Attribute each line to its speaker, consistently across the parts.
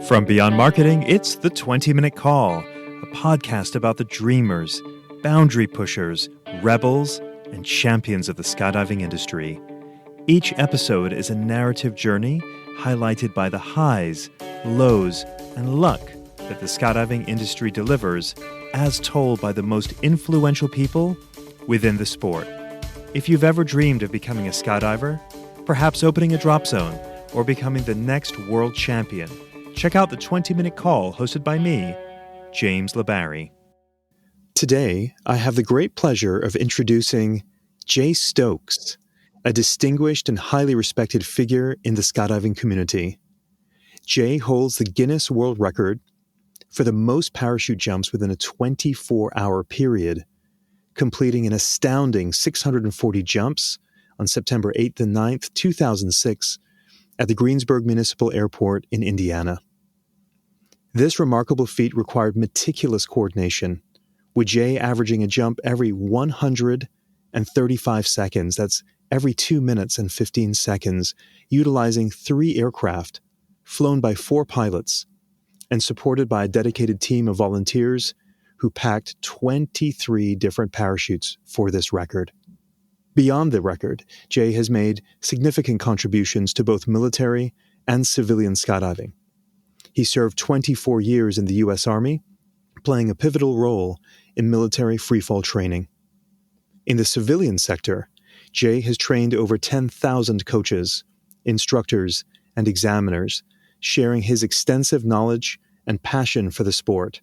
Speaker 1: From Beyond Marketing, it's the 20-Minute Call, a podcast about the dreamers, boundary pushers, rebels, and champions of the skydiving industry. Each episode is a narrative journey highlighted by the highs, lows, and luck that the skydiving industry delivers, as told by the most influential people within the sport. If you've ever dreamed of becoming a skydiver, perhaps opening a drop zone, or becoming the next world champion, check out the 20-Minute Call hosted by me, James LeBarry. Today, I have the great pleasure of introducing Jay Stokes, a distinguished and highly respected figure in the skydiving community. Jay holds the Guinness World Record for the most parachute jumps within a 24-hour period, completing an astounding 640 jumps on September 8th and 9th, 2006, at the Greensburg Municipal Airport in Indiana. This remarkable feat required meticulous coordination, with Jay averaging a jump every 135 seconds, that's every 2 minutes and 15 seconds, utilizing 3 aircraft, flown by 4 pilots, and supported by a dedicated team of volunteers who packed 23 different parachutes for this record. Beyond the record, Jay has made significant contributions to both military and civilian skydiving. He served 24 years in the U.S. Army, playing a pivotal role in military freefall training. In the civilian sector, Jay has trained over 10,000 coaches, instructors, and examiners, sharing his extensive knowledge and passion for the sport.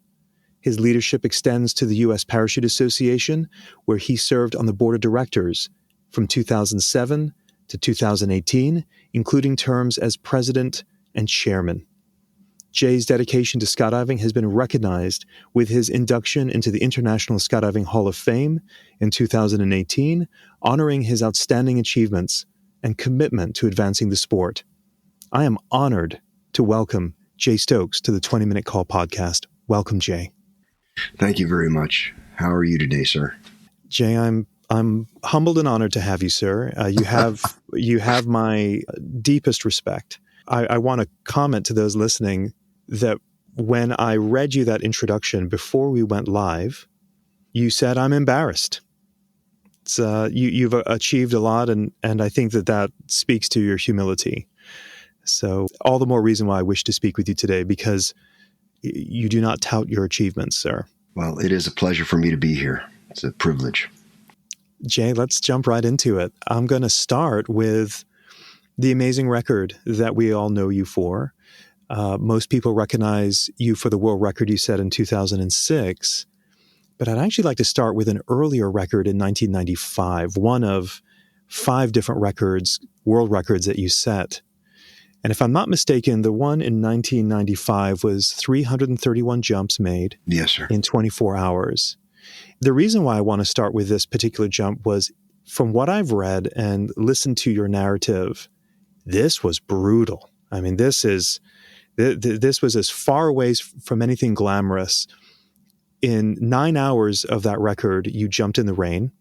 Speaker 1: His leadership extends to the U.S. Parachute Association, where he served on the board of directors from 2007 to 2018, including terms as president and chairman. Jay's dedication to skydiving has been recognized with his induction into the International Skydiving Hall of Fame in 2018, honoring his outstanding achievements and commitment to advancing the sport. I am honored to welcome Jay Stokes to the 20-Minute Call podcast. Welcome, Jay.
Speaker 2: Thank you very much. How are you today, sir?
Speaker 1: Jay, I'm humbled and honored to have you, sir. You have my deepest respect. I want to comment to those listening that when I read you that introduction before we went live, you said, "I'm embarrassed." It's, you've achieved a lot, and I think that speaks to your humility. So all the more reason why I wish to speak with you today, because you do not tout your achievements, sir.
Speaker 2: Well, it is a pleasure for me to be here. It's a privilege.
Speaker 1: Jay, let's jump right into it. I'm going to start with the amazing record that we all know you for. Most people recognize you for the world record you set in 2006, but I'd actually like to start with an earlier record in 1995, one of 5 different records, world records that you set. And if I'm not mistaken, the one in 1995 was 331 jumps made.
Speaker 2: Yes, sir.
Speaker 1: In 24 hours. The reason why I want to start with this particular jump was, from what I've read and listened to your narrative, this was brutal. I mean, this was as far away from anything glamorous. In 9 hours of that record, you jumped in the rain,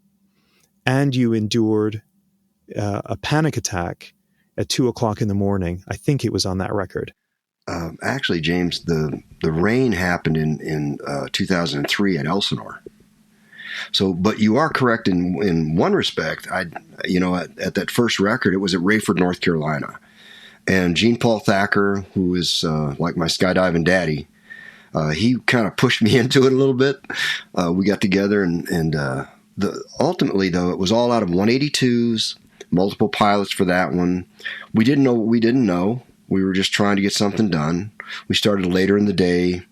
Speaker 1: and you endured a panic attack at 2:00 in the morning. I think it was on that record.
Speaker 2: Actually, James, the rain happened in 2003 at Elsinore. So, but you are correct in one respect. At that first record, it was at Rayford, North Carolina, and Gene Paul Thacker, who is like my skydiving daddy, he kind of pushed me into it a little bit. We got together, and ultimately, though, it was all out of 182s. Multiple pilots for that one. We didn't know what we didn't know. We were just trying to get something done. We started later in the day,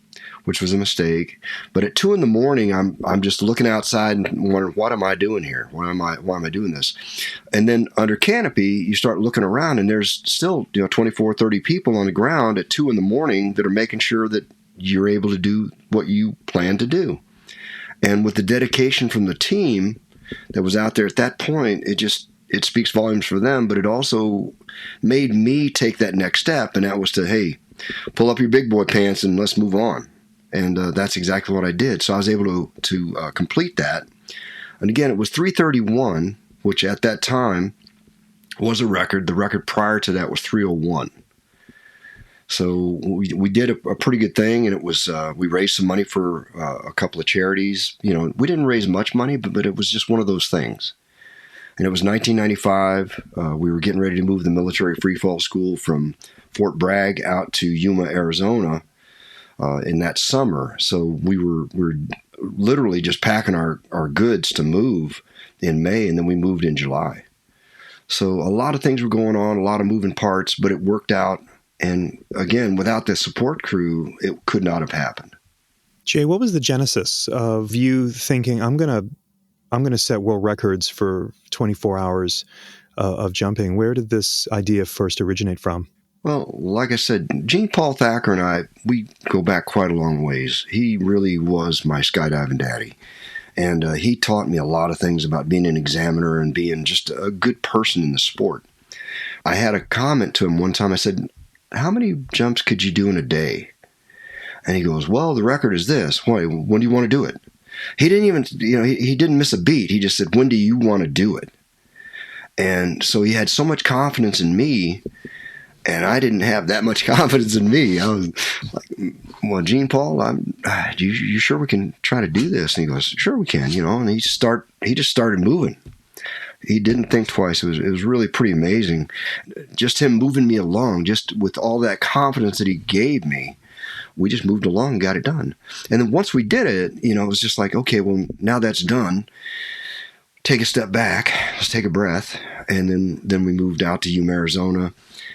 Speaker 2: which was a mistake. But at 2 a.m, I'm just looking outside and wondering, what am I doing here? Why am I doing this? And then under canopy, you start looking around, and there's still 24, 30 people on the ground at 2 a.m. that are making sure that you're able to do what you plan to do. And with the dedication from the team that was out there at that point, it speaks volumes for them, but it also made me take that next step, and that was to, hey, pull up your big boy pants and let's move on. And that's exactly what I did. So I was able to complete that. And again, it was 331, which at that time was a record. The record prior to that was 301. So we did a pretty good thing, and it was we raised some money for a couple of charities. We didn't raise much money, but it was just one of those things. And it was 1995. We were getting ready to move the military freefall school from Fort Bragg out to Yuma, Arizona, in that summer. So we were literally just packing our goods to move in May, and then we moved in July. So a lot of things were going on, a lot of moving parts, but it worked out. And again, without the support crew, it could not have happened.
Speaker 1: Jay, what was the genesis of you thinking, I'm going to set world records for 24 hours of jumping? Where did this idea first originate from?
Speaker 2: Well, like I said, Gene Paul Thacker and I, we go back quite a long ways. He really was my skydiving daddy. And he taught me a lot of things about being an examiner and being just a good person in the sport. I had a comment to him one time. I said, how many jumps could you do in a day? And he goes, well, the record is this. Why? When do you want to do it? He didn't even, he didn't miss a beat. He just said, when do you want to do it? And so he had so much confidence in me, and I didn't have that much confidence in me. I was like, well, Gene Paul, you sure we can try to do this? And he goes, sure we can, and he just started moving. He didn't think twice. It was really pretty amazing. Just him moving me along, just with all that confidence that he gave me, we just moved along and got it done. And then once we did it, it was just like, okay, well, now that's done. Take a step back, let's take a breath. And then we moved out to Yuma, Arizona.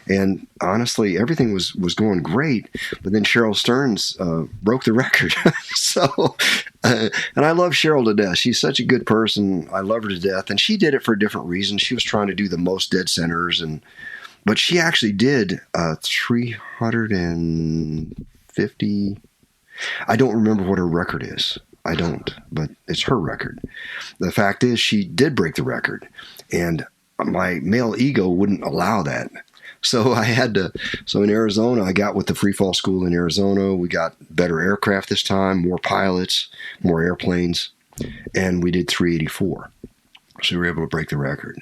Speaker 2: And honestly, everything was going great. But then Cheryl Stearns broke the record. And I love Cheryl to death. She's such a good person. I love her to death. And she did it for a different reason. She was trying to do the most dead centers. But she actually did 350. I don't remember what her record is. I don't, but it's her record. The fact is, she did break the record. And my male ego wouldn't allow that. So in Arizona, I got with the freefall school in Arizona. We got better aircraft this time, more pilots, more airplanes, and we did 384. So we were able to break the record.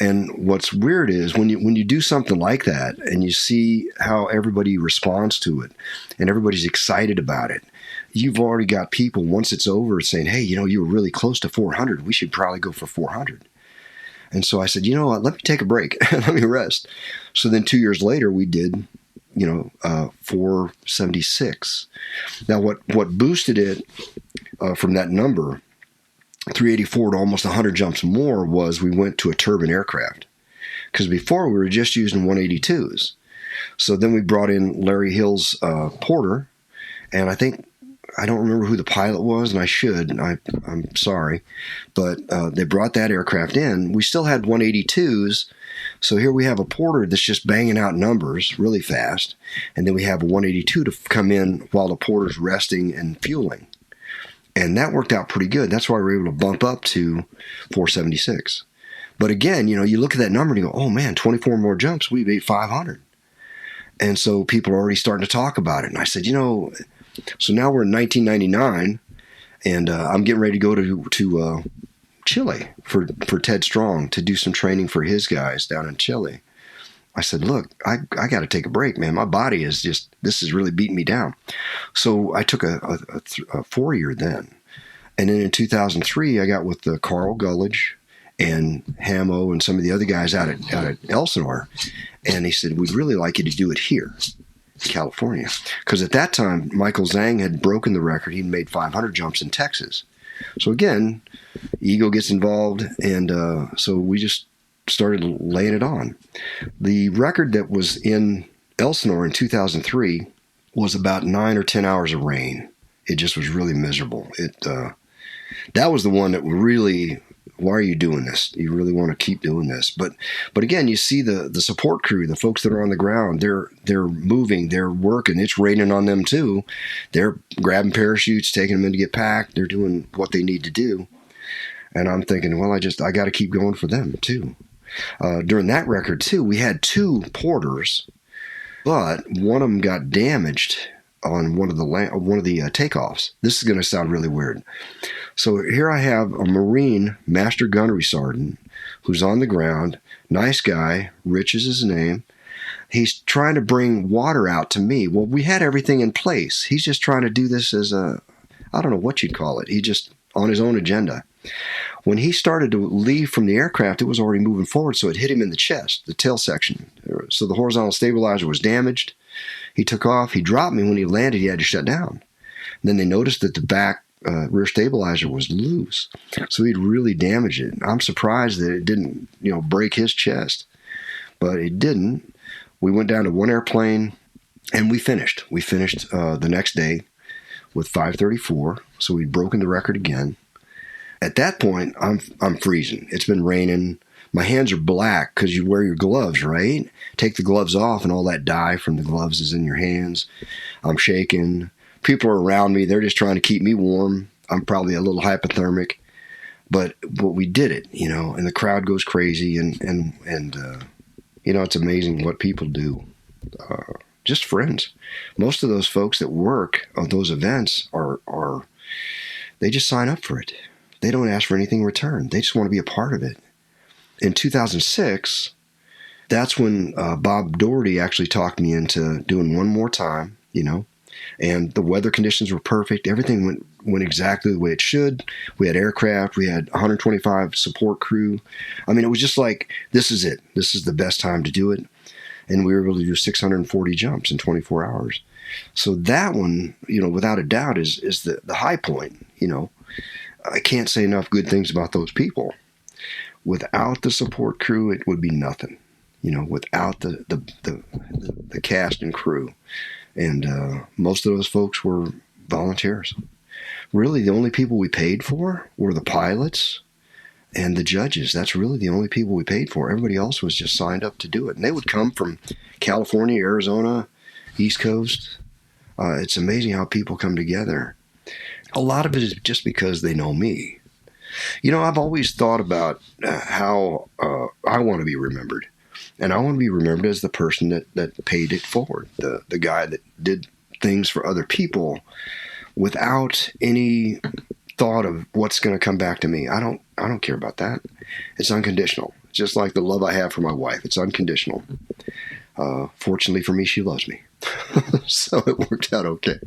Speaker 2: And what's weird is when you do something like that and you see how everybody responds to it and everybody's excited about it, you've already got people, once it's over, saying, hey, you were really close to 400. We should probably go for 400. And so I said, you know what, let me take a break. Let me rest. So then 2 years later, we did, 476. Now, what boosted it from that number, 384 to almost 100 jumps more, was we went to a turbine aircraft. Because before we were just using 182s. So then we brought in Larry Hill's Porter, and I don't remember who the pilot was, and I should. I'm sorry. But they brought that aircraft in. We still had 182s. So here we have a Porter that's just banging out numbers really fast. And then we have a 182 to come in while the Porter's resting and fueling. And that worked out pretty good. That's why we were able to bump up to 476. But again, you look at that number and you go, oh man, 24 more jumps, we beat 500. And so people are already starting to talk about it. And I said, so now we're in 1999, and I'm getting ready to go to Chile for Ted Strong to do some training for his guys down in Chile. I said, look, I got to take a break, man. My body this is really beating me down. So I took a 4-year then. And then in 2003, I got with Carl Gullidge and Hamo and some of the other guys out at Elsinore. And he said, we'd really like you to do it here. California, because at that time Michael Zhang had broken the record. He'd made 500 jumps in Texas. So again, ego gets involved, and so we just started laying it on. The record that was in Elsinore in 2003 was about 9 or 10 hours of rain. It just was really miserable. That was the one that really, why are you doing this? You really want to keep doing this. But again, you see the support crew, the folks that are on the ground, they're moving, they're working. It's raining on them too. They're grabbing parachutes, taking them in to get packed. They're doing what they need to do. And I'm thinking, well, I got to keep going for them too. During that record too, we had 2 Porters, but one of them got damaged on one of the takeoffs. This is going to sound really weird. So here I have a Marine Master Gunnery Sergeant who's on the ground, nice guy, Rich is his name. He's trying to bring water out to me. Well, we had everything in place. He's just trying to do this as I don't know what you'd call it. He just on his own agenda. When he started to leave from the aircraft, it was already moving forward, so it hit him in the chest, the tail section. So the horizontal stabilizer was damaged. He took off. He dropped me. When he landed, he had to shut down. Then they noticed that the back rear stabilizer was loose, so he'd really damaged it. I'm surprised that it didn't, break his chest, but it didn't. We went down to one airplane, and we finished. We finished the next day with 534, so we'd broken the record again. At that point, I'm freezing. It's been raining. My hands are black because you wear your gloves, right? Take the gloves off, and all that dye from the gloves is in your hands. I'm shaking. People are around me. They're just trying to keep me warm. I'm probably a little hypothermic, but we did it, and the crowd goes crazy, and it's amazing what people do. Just friends. Most of those folks that work on those events are they just sign up for it. They don't ask for anything in return. They just want to be a part of it. In 2006, that's when Bob Doherty actually talked me into doing one more time, and the weather conditions were perfect. Everything went exactly the way it should. We had aircraft. We had 125 support crew. I mean, it was just like, this is it. This is the best time to do it. And we were able to do 640 jumps in 24 hours. So that one, without a doubt, is the high point. I can't say enough good things about those people. Without the support crew, it would be nothing. Without the cast and crew. And most of those folks were volunteers. Really, the only people we paid for were the pilots and the judges. That's really the only people we paid for. Everybody else was just signed up to do it. And they would come from California, Arizona, East Coast. It's amazing how people come together. A lot of it is just because they know me. I've always thought about how I want to be remembered. And I want to be remembered as the person that paid it forward, the guy that did things for other people without any thought of what's going to come back to me. I don't care about that. It's unconditional. It's just like the love I have for my wife. It's unconditional. Fortunately for me, she loves me. So it worked out okay.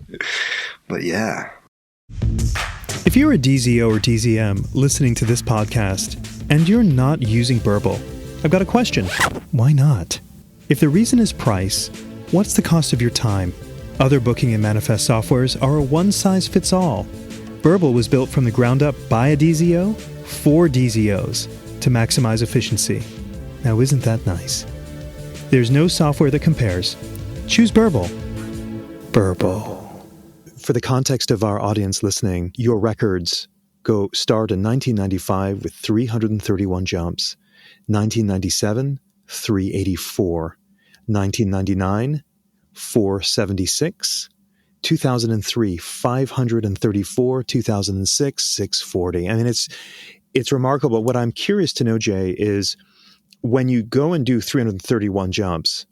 Speaker 2: But yeah.
Speaker 1: If you're a DZO or DZM listening to this podcast and you're not using Burble, I've got a question. Why not? If the reason is price, what's the cost of your time? Other booking and manifest softwares are a one-size-fits-all. Burble was built from the ground up by a DZO for DZOs to maximize efficiency. Now, isn't that nice? There's no software that compares. Choose Burble. Burble. For the context of our audience listening, your records start in 1995 with 331 jumps, 1997, 384, 1999, 476, 2003, 534, 2006, 640. I mean, it's remarkable. What I'm curious to know, Jay, is when you go and do 331 jumps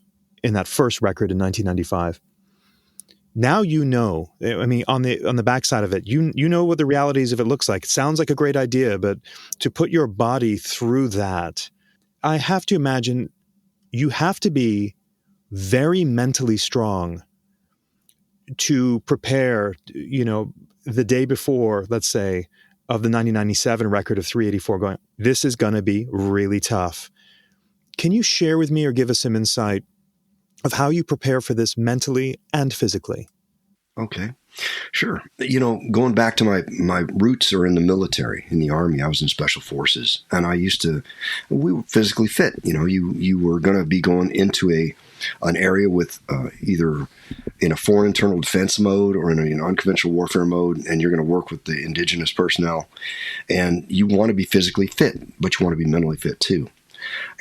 Speaker 1: in that first record in 1995, now I mean, on the backside of it, you know what the realities of it looks like. It sounds like a great idea, but to put your body through that, I have to imagine you have to be very mentally strong to prepare, the day before, let's say, of the 1997 record of 384 going, this is going to be really tough. Can you share with me or give us some insight of how you prepare for this mentally and physically?
Speaker 2: Okay, sure. Going back to my roots are in the military, in the Army. I was in Special Forces, and we were physically fit. You were going to be going into an area with either in a foreign internal defense mode or in an unconventional warfare mode, and you're going to work with the indigenous personnel. And you want to be physically fit, but you want to be mentally fit too.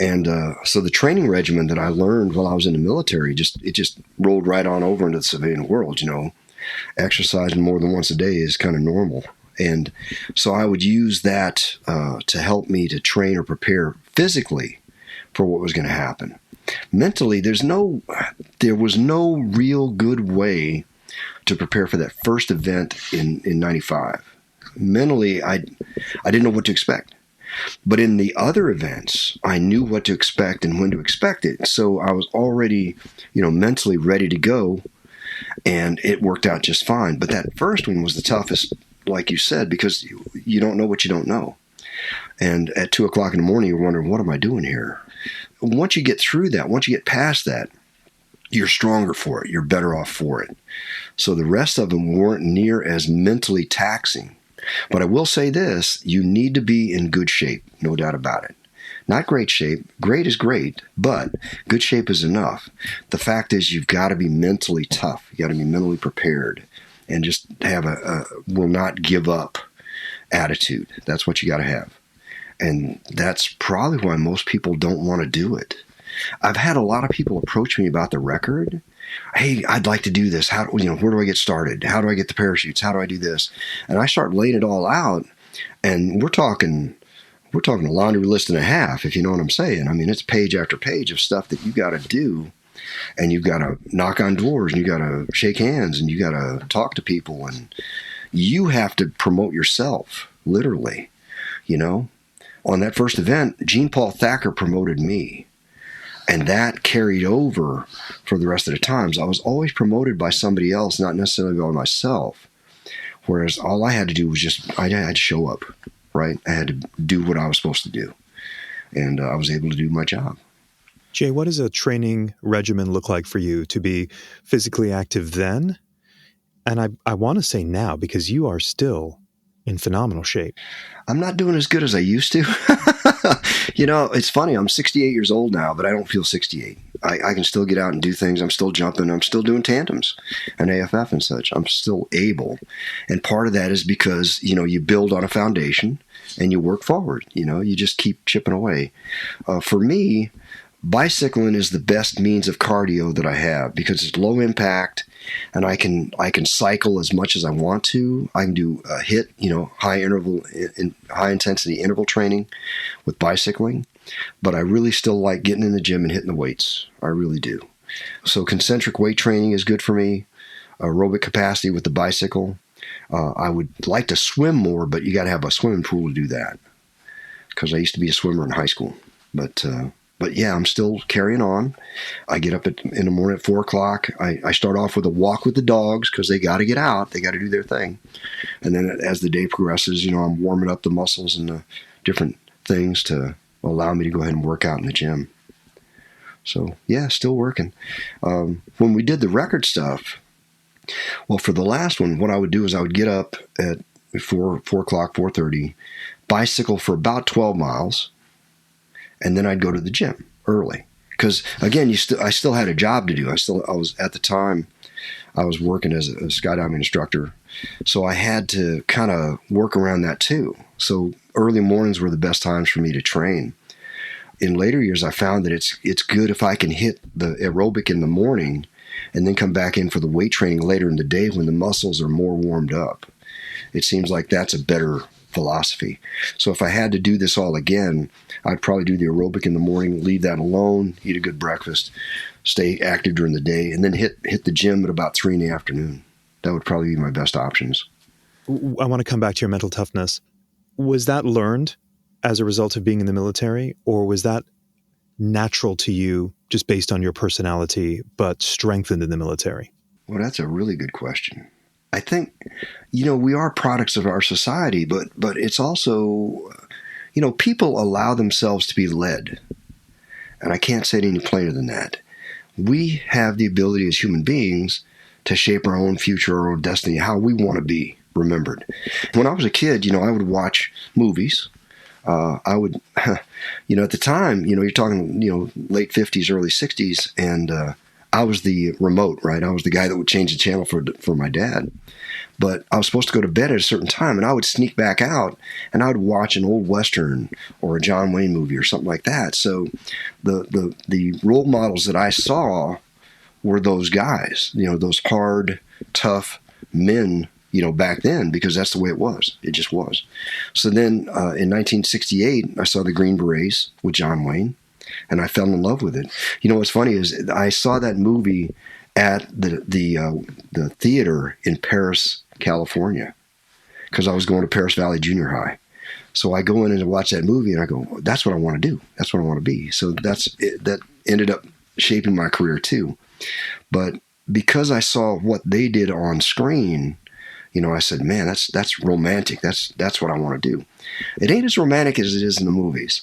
Speaker 2: And so the training regimen that I learned while I was in the military, it just rolled right on over into the civilian world. Exercising more than once a day is kind of normal. And so I would use that to help me to train or prepare physically for what was going to happen. Mentally, there was no real good way to prepare for that first event in 95. Mentally, I didn't know what to expect. But in the other events, I knew what to expect and when to expect it. So I was already, mentally ready to go, and it worked out just fine. But that first one was the toughest, like you said, because you don't know what you don't know. And at 2 o'clock in the morning, you're wondering, what am I doing here? Once you get through that, once you get past that, you're stronger for it. You're better off for it. So the rest of them weren't near as mentally taxing. But I will say this, you need to be in good shape, no doubt about it. Not great shape. Great is great, but good shape is enough. The fact is you've got to be mentally tough. You got to be mentally prepared and just have a will not give up attitude. That's what you got to have. And that's probably why most people don't want to do it. I've had a lot of people approach me about the record. Hey, I'd like to do this. Where do I get started? How do I get the parachutes? How do I do this? And I start laying it all out, and we're talking a laundry list and a half, if you know what I'm saying. I mean, it's page after page of stuff that you got to do, and you've got to knock on doors, and you got to shake hands, and you got to talk to people, and you have to promote yourself, literally. On that first event, Jean Paul Thacker promoted me. And that carried over for the rest of the times. I was always promoted by somebody else, not necessarily by myself. Whereas all I had to do was I had to show up, right? I had to do what I was supposed to do. And I was able to do my job.
Speaker 1: Jay, what does a training regimen look like for you to be physically active then? And I want to say now, because you are still in phenomenal shape.
Speaker 2: I'm not doing as good as I used to. It's funny. I'm 68 years old now, but I don't feel 68. I can still get out and do things. I'm still jumping. I'm still doing tandems and AFF and such. I'm still able. And part of that is because, you build on a foundation and you work forward. You just keep chipping away. For me, bicycling is the best means of cardio that I have because it's low impact, and I can cycle as much as I want to. I can do high intensity interval training with bicycling, but I really still like getting in the gym and hitting the weights. I really do. So concentric weight training is good for me. Aerobic capacity with the bicycle. I would like to swim more, but you got to have a swimming pool to do that because I used to be a swimmer in high school. But yeah, I'm still carrying on. I get up in the morning at 4 o'clock. I start off with a walk with the dogs because they got to get out. They got to do their thing. And then as the day progresses, I'm warming up the muscles and the different things to allow me to go ahead and work out in the gym. So yeah, still working. When we did the record stuff, well, for the last one, what I would do is I would get up at 4 o'clock, 4:30, bicycle for about 12 miles. And then I'd go to the gym early because, again, I still had a job to do. I was at the time I was working as a skydiving instructor, so I had to kind of work around that too. So early mornings were the best times for me to train. In later years, I found that it's good if I can hit the aerobic in the morning and then come back in for the weight training later in the day when the muscles are more warmed up. It seems like that's a better philosophy. So if I had to do this all again, I'd probably do the aerobic in the morning, leave that alone, eat a good breakfast, stay active during the day, and then hit the gym at about 3 in the afternoon. That would probably be my best options.
Speaker 1: I want to come back to your mental toughness. Was that learned as a result of being in the military, or was that natural to you just based on your personality, but strengthened in the military?
Speaker 2: Well, that's a really good question. I think, we are products of our society, but it's also, people allow themselves to be led. And I can't say it any plainer than that. We have the ability as human beings to shape our own future, our own destiny, how we want to be remembered. When I was a kid, I would watch movies. I would, at the time, you're talking, late 50s, early 60s, and I was the remote, right? I was the guy that would change the channel for my dad. But I was supposed to go to bed at a certain time, and I would sneak back out, and I would watch an old Western or a John Wayne movie or something like that. So the role models that I saw were those guys, those hard, tough men, back then, because that's the way it was. It just was. So then in 1968, I saw the Green Berets with John Wayne, and I fell in love with it. What's funny is I saw that movie at the theater in Paris, California, because I was going to Paris Valley Junior High. So I go in and watch that movie, and I go, that's what I want to do. That's what I want to be. So that ended up shaping my career too. But because I saw what they did on screen, I said, man, that's romantic. That's what I want to do. It ain't as romantic as it is in the movies,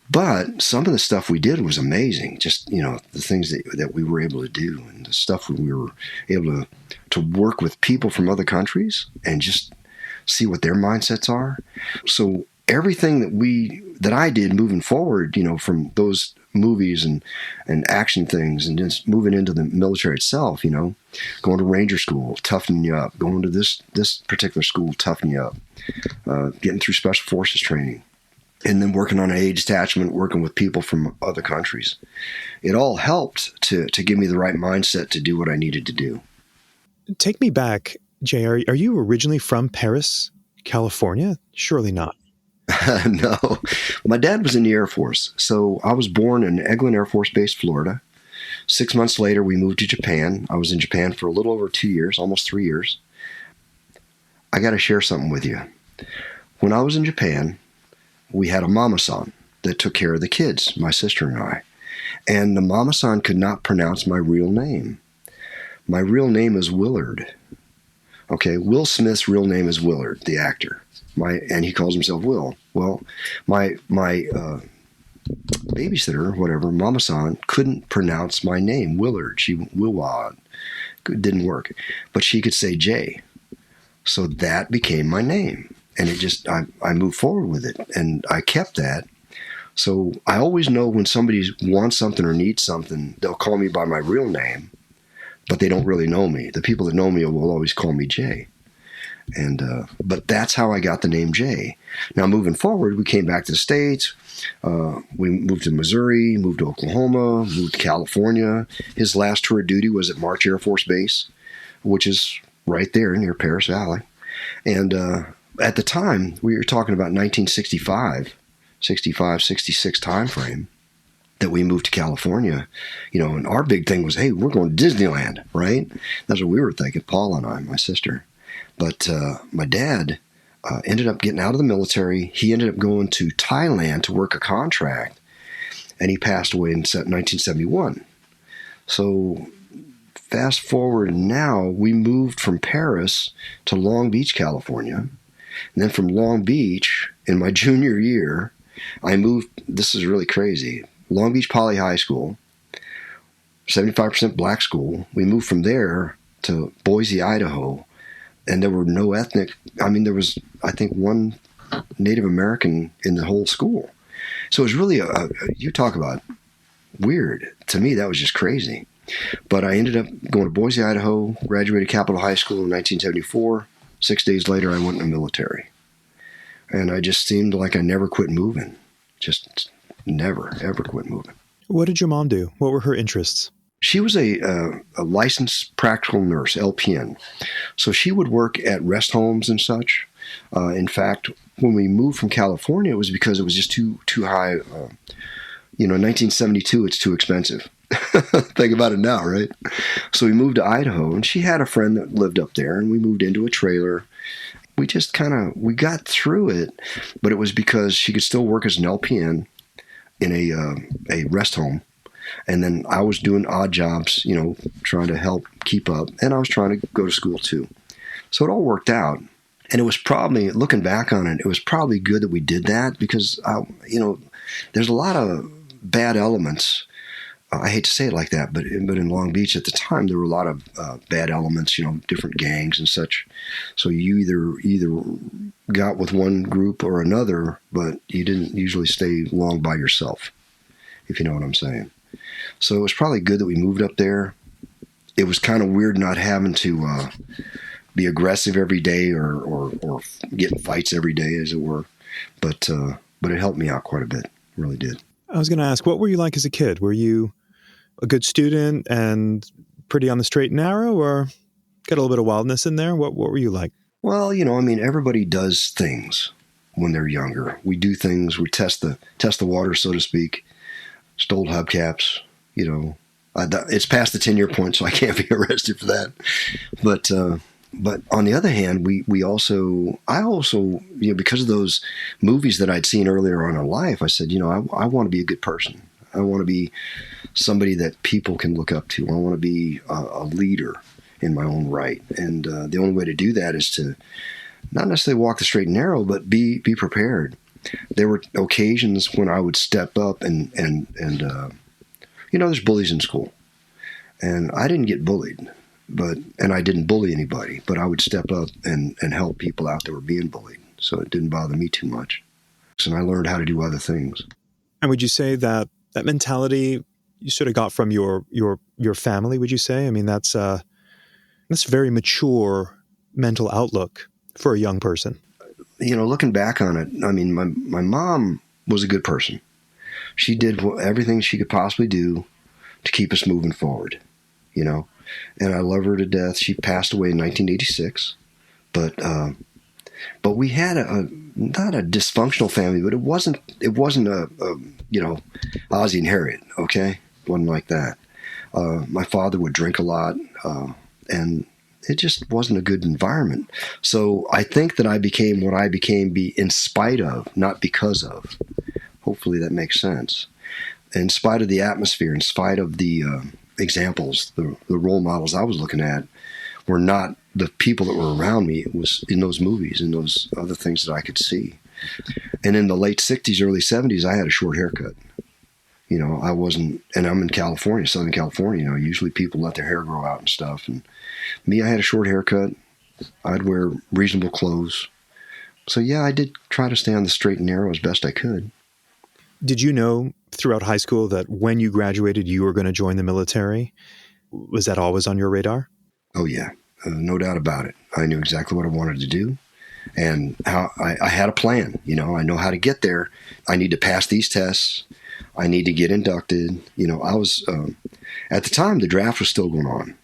Speaker 2: but some of the stuff we did was amazing. Just, the things that we were able to do, and the stuff we were able to work with people from other countries and just see what their mindsets are. So everything that I did moving forward, from those movies and action things, and just moving into the military itself, going to Ranger School, toughening you up, going to this particular school, toughening you up, getting through Special Forces training, and then working on an age detachment, working with people from other countries. It all helped to give me the right mindset to do what I needed to do.
Speaker 1: Take me back, Jay. Are you originally from Paris, California? Surely not.
Speaker 2: No. My dad was in the Air Force. So I was born in Eglin Air Force Base, Florida. 6 months later, we moved to Japan. I was in Japan for a little over 2 years, almost 3 years. I got to share something with you. When I was in Japan, we had a mama-san that took care of the kids, my sister and I. And the mama-san could not pronounce my real name. My real name is Willard. Okay, Will Smith's real name is Willard, the actor. And he calls himself Will. Well, my babysitter, whatever, Mama-san, couldn't pronounce my name, Willard. Willard. It didn't work. But she could say Jay. So that became my name. And I moved forward with it. And I kept that. So I always know when somebody wants something or needs something, they'll call me by my real name, but they don't really know me. The people that know me will always call me Jay. And but that's how I got the name Jay. Now, moving forward, we came back to the States. We moved to Missouri, moved to Oklahoma, moved to California. His last tour of duty was at March Air Force Base, which is right there near Paris Valley. And at the time, we were talking about 1965, 66 time frame that we moved to California, and our big thing was, hey, we're going to Disneyland, right? That's what we were thinking, Paul and I, my sister. But my dad ended up getting out of the military. He ended up going to Thailand to work a contract, and he passed away in 1971. So fast forward now, we moved from Paris to Long Beach, California. And then from Long Beach, in my junior year, I moved, this is really crazy, Long Beach Poly High School, 75% black school. We moved from there to Boise, Idaho, and there were no ethnic, there was, I think, one Native American in the whole school. So it was really, you talk about weird. To me, that was just crazy. But I ended up going to Boise, Idaho, graduated Capitol High School in 1974. 6 days later, I went in the military. And I just seemed like I never quit moving. Just never, ever quit moving.
Speaker 1: What did your mom do? What were her interests?
Speaker 2: She was a licensed practical nurse, LPN. So she would work at rest homes and such. In fact, when we moved from California, it was because it was just too high. In 1972, it's too expensive. Think about it now, right? So we moved to Idaho, and she had a friend that lived up there, and we moved into a trailer. We just we got through it, but it was because she could still work as an LPN in a rest home. And then I was doing odd jobs, trying to help keep up. And I was trying to go to school too. So it all worked out. And it was probably, looking back on it, it was probably good that we did that because, there's a lot of bad elements. I hate to say it like that, but in Long Beach at the time, there were a lot of bad elements, different gangs and such. So you either got with one group or another, but you didn't usually stay long by yourself, if you know what I'm saying. So it was probably good that we moved up there. It was kind of weird not having to be aggressive every day or get in fights every day, as it were. But it helped me out quite a bit. It really did.
Speaker 1: I was going to ask, what were you like as a kid? Were you a good student and pretty on the straight and narrow, or got a little bit of wildness in there? What were you like?
Speaker 2: Well, everybody does things when they're younger. We do things. We test the water, so to speak. Stole hubcaps. It's past the 10-year point, so I can't be arrested for that. But But on the other hand, I also, because of those movies that I'd seen earlier on in life, I said, I want to be a good person. I want to be somebody that people can look up to. I want to be a leader in my own right. And the only way to do that is to not necessarily walk the straight and narrow, but be prepared. There were occasions when I would step up and there's bullies in school. And I didn't get bullied, and I didn't bully anybody, but I would step up and help people out that were being bullied. So it didn't bother me too much. And I learned how to do other things.
Speaker 1: And would you say that mentality you sort of got from your family, would you say? I mean, that's a very mature mental outlook for a young person.
Speaker 2: Looking back on it, I mean, my mom was a good person. She did everything she could possibly do to keep us moving forward, and I love her to death. She passed away in 1986, but we had not a dysfunctional family, but it wasn't a Ozzie and Harriet, okay? It wasn't like that. My father would drink a lot, and it just wasn't a good environment. So I think that I became what I became in spite of, not because of. Hopefully that makes sense. In spite of the atmosphere, in spite of the examples, the role models I was looking at were not the people that were around me. It was in those movies and those other things that I could see. And in the late 60s, early 70s, I had a short haircut. I wasn't, and I'm in California, Southern California, usually people let their hair grow out and stuff. And me, I had a short haircut. I'd wear reasonable clothes. So yeah, I did try to stay on the straight and narrow as best I could.
Speaker 1: Did you know throughout high school that when you graduated, you were going to join the military? Was that always on your radar?
Speaker 2: Oh, yeah. No doubt about it. I knew exactly what I wanted to do and how I had a plan. I know how to get there. I need to pass these tests. I need to get inducted. I was, at the time, the draft was still going on.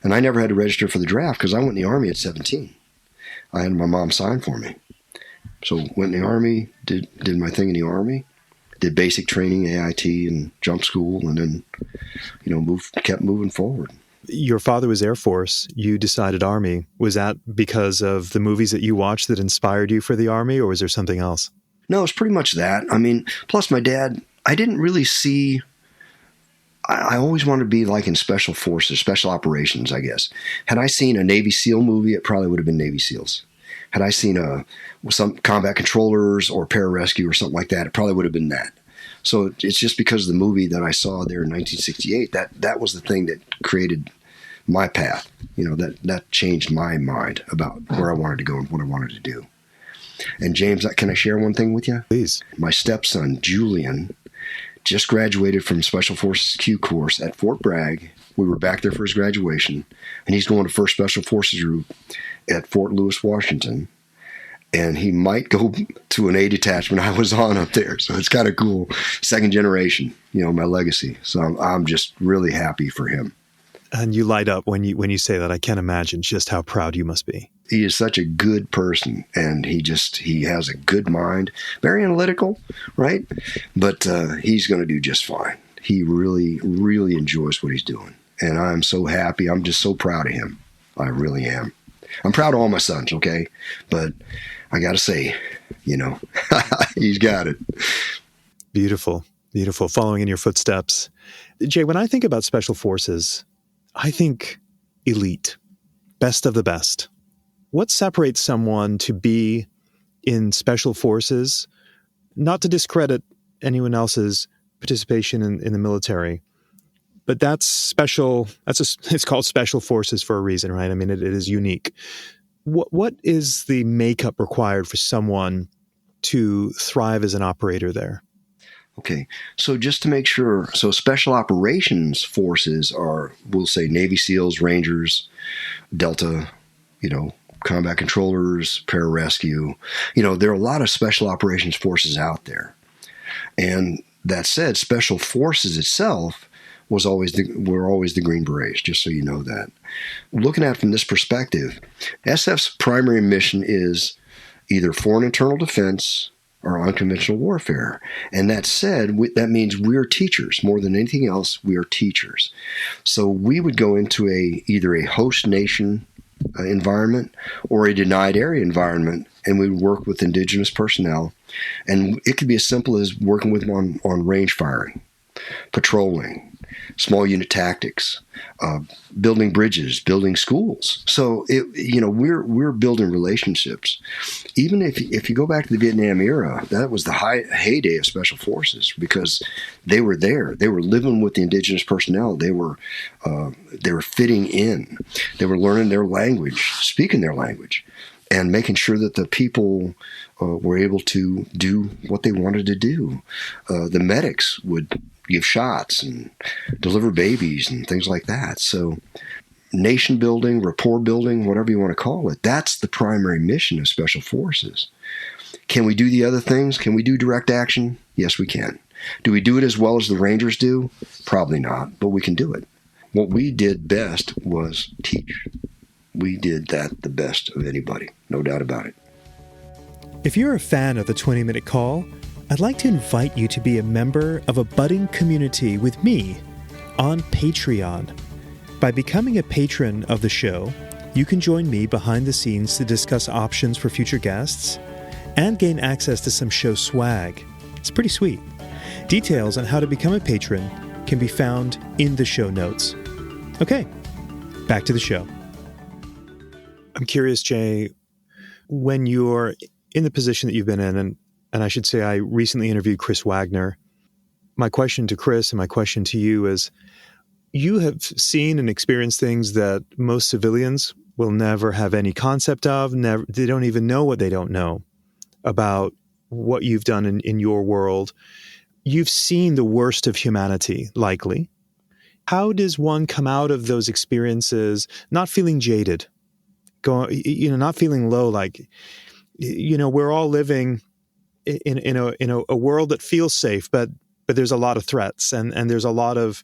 Speaker 2: And I never had to register for the draft because I went in the Army at 17. I had my mom sign for me. So went in the Army, did my thing in the Army. Did basic training, AIT, and jump school, and then, kept moving forward.
Speaker 1: Your father was Air Force. You decided Army. Was that because of the movies that you watched that inspired you for the Army, or was there something else?
Speaker 2: No, it's pretty much that. I mean, plus my dad, I didn't really see. I always wanted to be like in special forces, special operations, I guess. Had I seen a Navy SEAL movie, it probably would have been Navy SEALs. Had I seen some combat controllers or pararescue or something like that, it probably would have been that. So it's just because of the movie that I saw there in 1968, that was the thing that created my path. That changed my mind about where I wanted to go and what I wanted to do. And James, can I share one thing with you?
Speaker 1: Please.
Speaker 2: My stepson, Julian, just graduated from Special Forces Q course at Fort Bragg. We were back there for his graduation, and he's going to 1st Special Forces Group at Fort Lewis, Washington. And he might go to an A detachment I was on up there. So it's kind of cool. 2nd generation, my legacy. So I'm just really happy for him.
Speaker 1: And you light up when you say that. I can't imagine just how proud you must be.
Speaker 2: He is such a good person, and he has a good mind. Very analytical, right? But he's going to do just fine. He really, really enjoys what he's doing. And I'm so happy. I'm just so proud of him. I really am. I'm proud of all my sons, okay? But I got to say, he's got it.
Speaker 1: Beautiful, beautiful. Following in your footsteps. Jay, when I think about Special Forces, I think elite, best of the best. What separates someone to be in Special Forces, not to discredit anyone else's participation in the military, but that's special. It's called Special Forces for a reason, right? I mean, it is unique. What is the makeup required for someone to thrive as an operator there?
Speaker 2: Okay, so just to make sure, so Special Operations Forces are, we'll say, Navy SEALs, Rangers, Delta, combat controllers, pararescue. There are a lot of Special Operations Forces out there. And that said, Special Forces itself were always the Green Berets, just so you know that. Looking at it from this perspective, SF's primary mission is either foreign internal defense or unconventional warfare. And that said, that means we're teachers. More than anything else, we are teachers. So we would go into either a host nation environment or a denied area environment, and we work with indigenous personnel. And it could be as simple as working with them on range firing, patrolling, small unit tactics, building bridges, building schools. So we're building relationships. Even if you go back to the Vietnam era, that was the heyday of Special Forces, because they were there. They were living with the indigenous personnel. They were fitting in. They were learning their language, speaking their language, and making sure that the people were able to do what they wanted to do. The medics would give shots and deliver babies and things like that. So nation building, rapport building, whatever you want to call it, that's the primary mission of Special Forces. Can we do the other things? Can we do direct action? Yes, we can. Do we do it as well as the Rangers do? Probably not, but we can do it. What we did best was teach. We did that the best of anybody, no doubt about it.
Speaker 1: If you're a fan of the 20-Minute Call, I'd like to invite you to be a member of a budding community with me on Patreon. By becoming a patron of the show, you can join me behind the scenes to discuss options for future guests and gain access to some show swag. It's pretty sweet. Details on how to become a patron can be found in the show notes. Okay, back to the show. I'm curious, Jay, when you're in the position that you've been in, and I should say I recently interviewed Chris Wagner. My question to Chris and my question to you is, you have seen and experienced things that most civilians will never have any concept of. They don't even know what they don't know about what you've done in your world. You've seen the worst of humanity, likely. How does one come out of those experiences not feeling jaded, not feeling low, like, we're all living in a world that feels safe, but there's a lot of threats and there's a lot of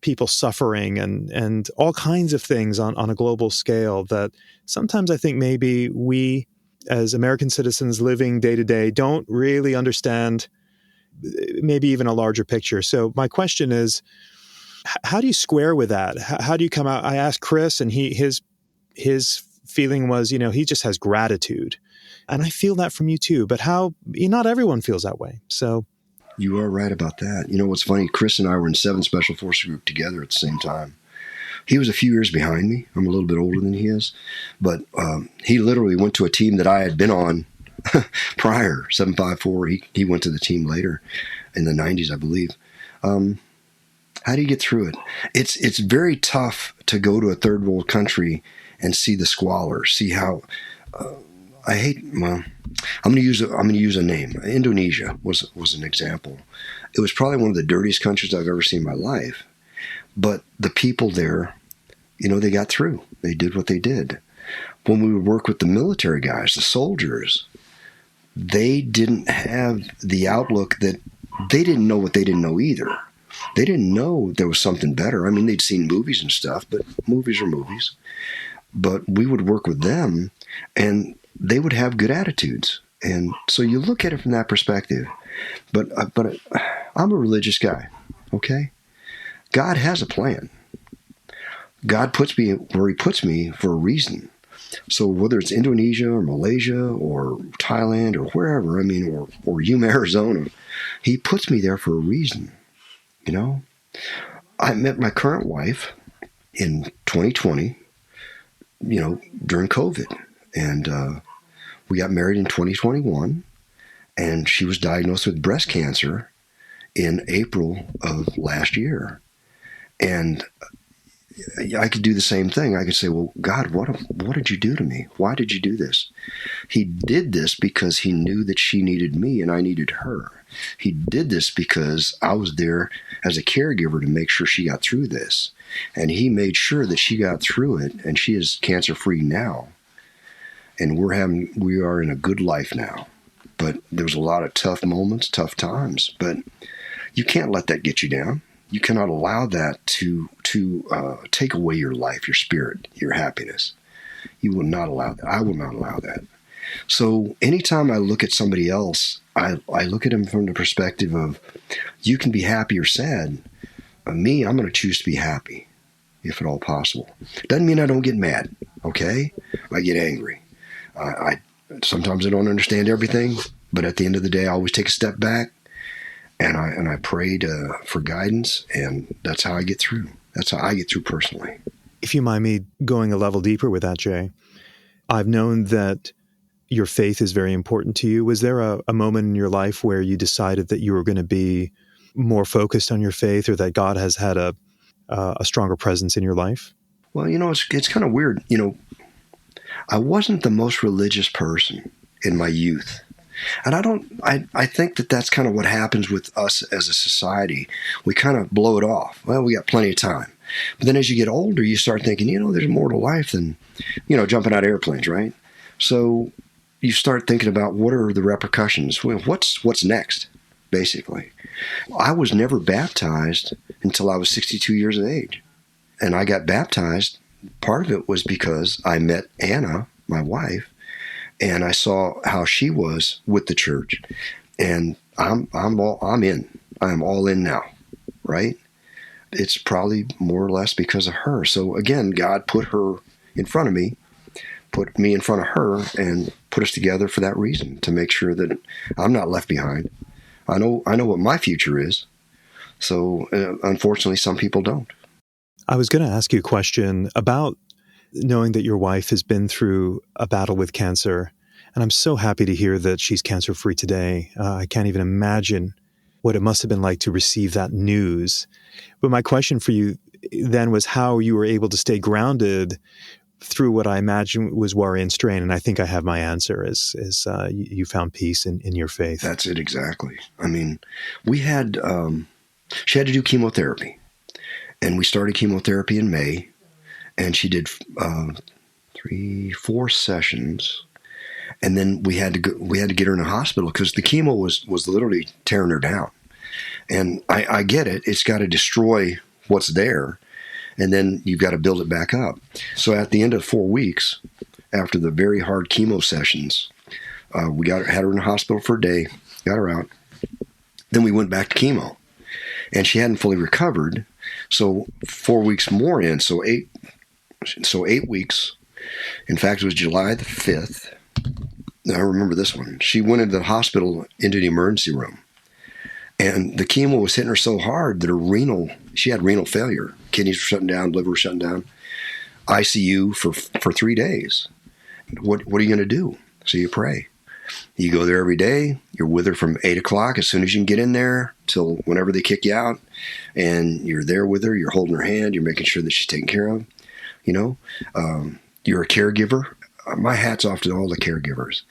Speaker 1: people suffering and all kinds of things on a global scale that sometimes I think maybe we as American citizens living day to day don't really understand, maybe even a larger picture. So my question is, how do you square with that? How do you come out? I asked Chris, and his feeling was, he just has gratitude. And I feel that from you too, but not everyone feels that way. So
Speaker 2: you are right about that. What's funny, Chris and I were in 7 Special Forces group together at the same time. He was a few years behind me. I'm a little bit older than he is, but he literally went to a team that I had been on prior, 754. He went to the team later in the 90s, I believe. How do you get through it? It's very tough to go to a third world country and see the squalor, see how I'm going to use a name. Indonesia was an example. It was probably one of the dirtiest countries I've ever seen in my life. But the people there, they got through. They did what they did. When we would work with the military guys, the soldiers, they didn't have the outlook that they didn't know what they didn't know either. They didn't know there was something better. I mean, they'd seen movies and stuff, but movies are movies. But we would work with them, and they would have good attitudes. And so you look at it from that perspective. But I'm a religious guy, okay? God has a plan. God puts me where he puts me for a reason. So whether it's Indonesia or Malaysia or Thailand or wherever, or Yuma, Arizona, he puts me there for a reason, I met my current wife in 2020, during COVID. And we got married in 2021, and she was diagnosed with breast cancer in April of last year. And I could do the same thing. I could say, well, God, what did you do to me? Why did you do this? He did this because he knew that she needed me and I needed her. He did this because I was there as a caregiver to make sure she got through this. And he made sure that she got through it, and she is cancer-free now. And we are in a good life now. But there was a lot of tough moments, tough times. But you can't let that get you down. You cannot allow that to take away your life, your spirit, your happiness. You will not allow that. I will not allow that. So anytime I look at somebody else, I look at them from the perspective of, you can be happy or sad. Me, I'm going to choose to be happy, if at all possible. Doesn't mean I don't get mad, okay? I get angry. I sometimes I don't understand everything, but at the end of the day, I always take a step back and I prayed for guidance, and that's how I get through. That's how I get through personally.
Speaker 1: If you mind me going a level deeper with that, Jay, I've known that your faith is very important to you. Was there a moment in your life where you decided that you were going to be more focused on your faith, or that God has had a stronger presence in your life?
Speaker 2: Well, it's kind of weird. I wasn't the most religious person in my youth. And I think that that's kind of what happens with us as a society. We kind of blow it off. Well, we got plenty of time. But then as you get older, you start thinking, there's more to life than, jumping out of airplanes, right? So you start thinking about what are the repercussions? Well, what's next, basically? I was never baptized until I was 62 years of age. And I got baptized. Part of it was because I met Anna, my wife, and I saw how she was with the church, and I'm in. I'm all in now, right? It's probably more or less because of her. So again, God put her in front of me, put me in front of her, and put us together for that reason, to make sure that I'm not left behind. I know what my future is. So unfortunately, some people don't.
Speaker 1: I was going to ask you a question about knowing that your wife has been through a battle with cancer, and I'm so happy to hear that she's cancer-free today. I can't even imagine what it must have been like to receive that news. But my question for you then was how you were able to stay grounded through what I imagine was worry and strain. And I think I have my answer, is you found peace in your faith.
Speaker 2: That's it, exactly. I mean, she had to do chemotherapy, and we started chemotherapy in May. And she did 4 sessions, and then we had to get her in a hospital because the chemo was literally tearing her down. And I get it; it's got to destroy what's there, and then you've got to build it back up. So at the end of 4 weeks, after the very hard chemo sessions, we had her in the hospital for a day, got her out. Then we went back to chemo, and she hadn't fully recovered. So 4 weeks more in, so 8 weeks. In fact, it was July the 5th. I remember this one. She went into the hospital, into the emergency room. And the chemo was hitting her so hard that she had renal failure. Kidneys were shutting down, liver was shutting down. ICU for 3 days. What are you going to do? So you pray. You go there every day. You're with her from 8 o'clock as soon as you can get in there till whenever they kick you out. And you're there with her. You're holding her hand. You're making sure that she's taken care of. You're a caregiver. My hat's off to all the caregivers.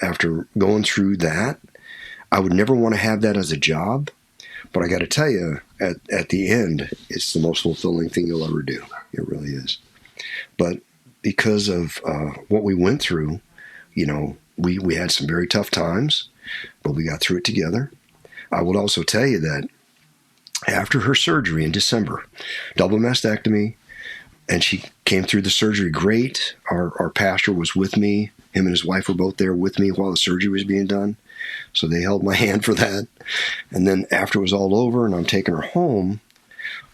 Speaker 2: After going through that, I would never want to have that as a job, but I got to tell you, at the end, it's the most fulfilling thing you'll ever do. It really is. But because of what we went through, we had some very tough times, but we got through it together. I would also tell you that after her surgery in December, double mastectomy, and she came through the surgery great. Our pastor was with me. Him and his wife were both there with me while the surgery was being done. So they held my hand for that. And then after it was all over and I'm taking her home,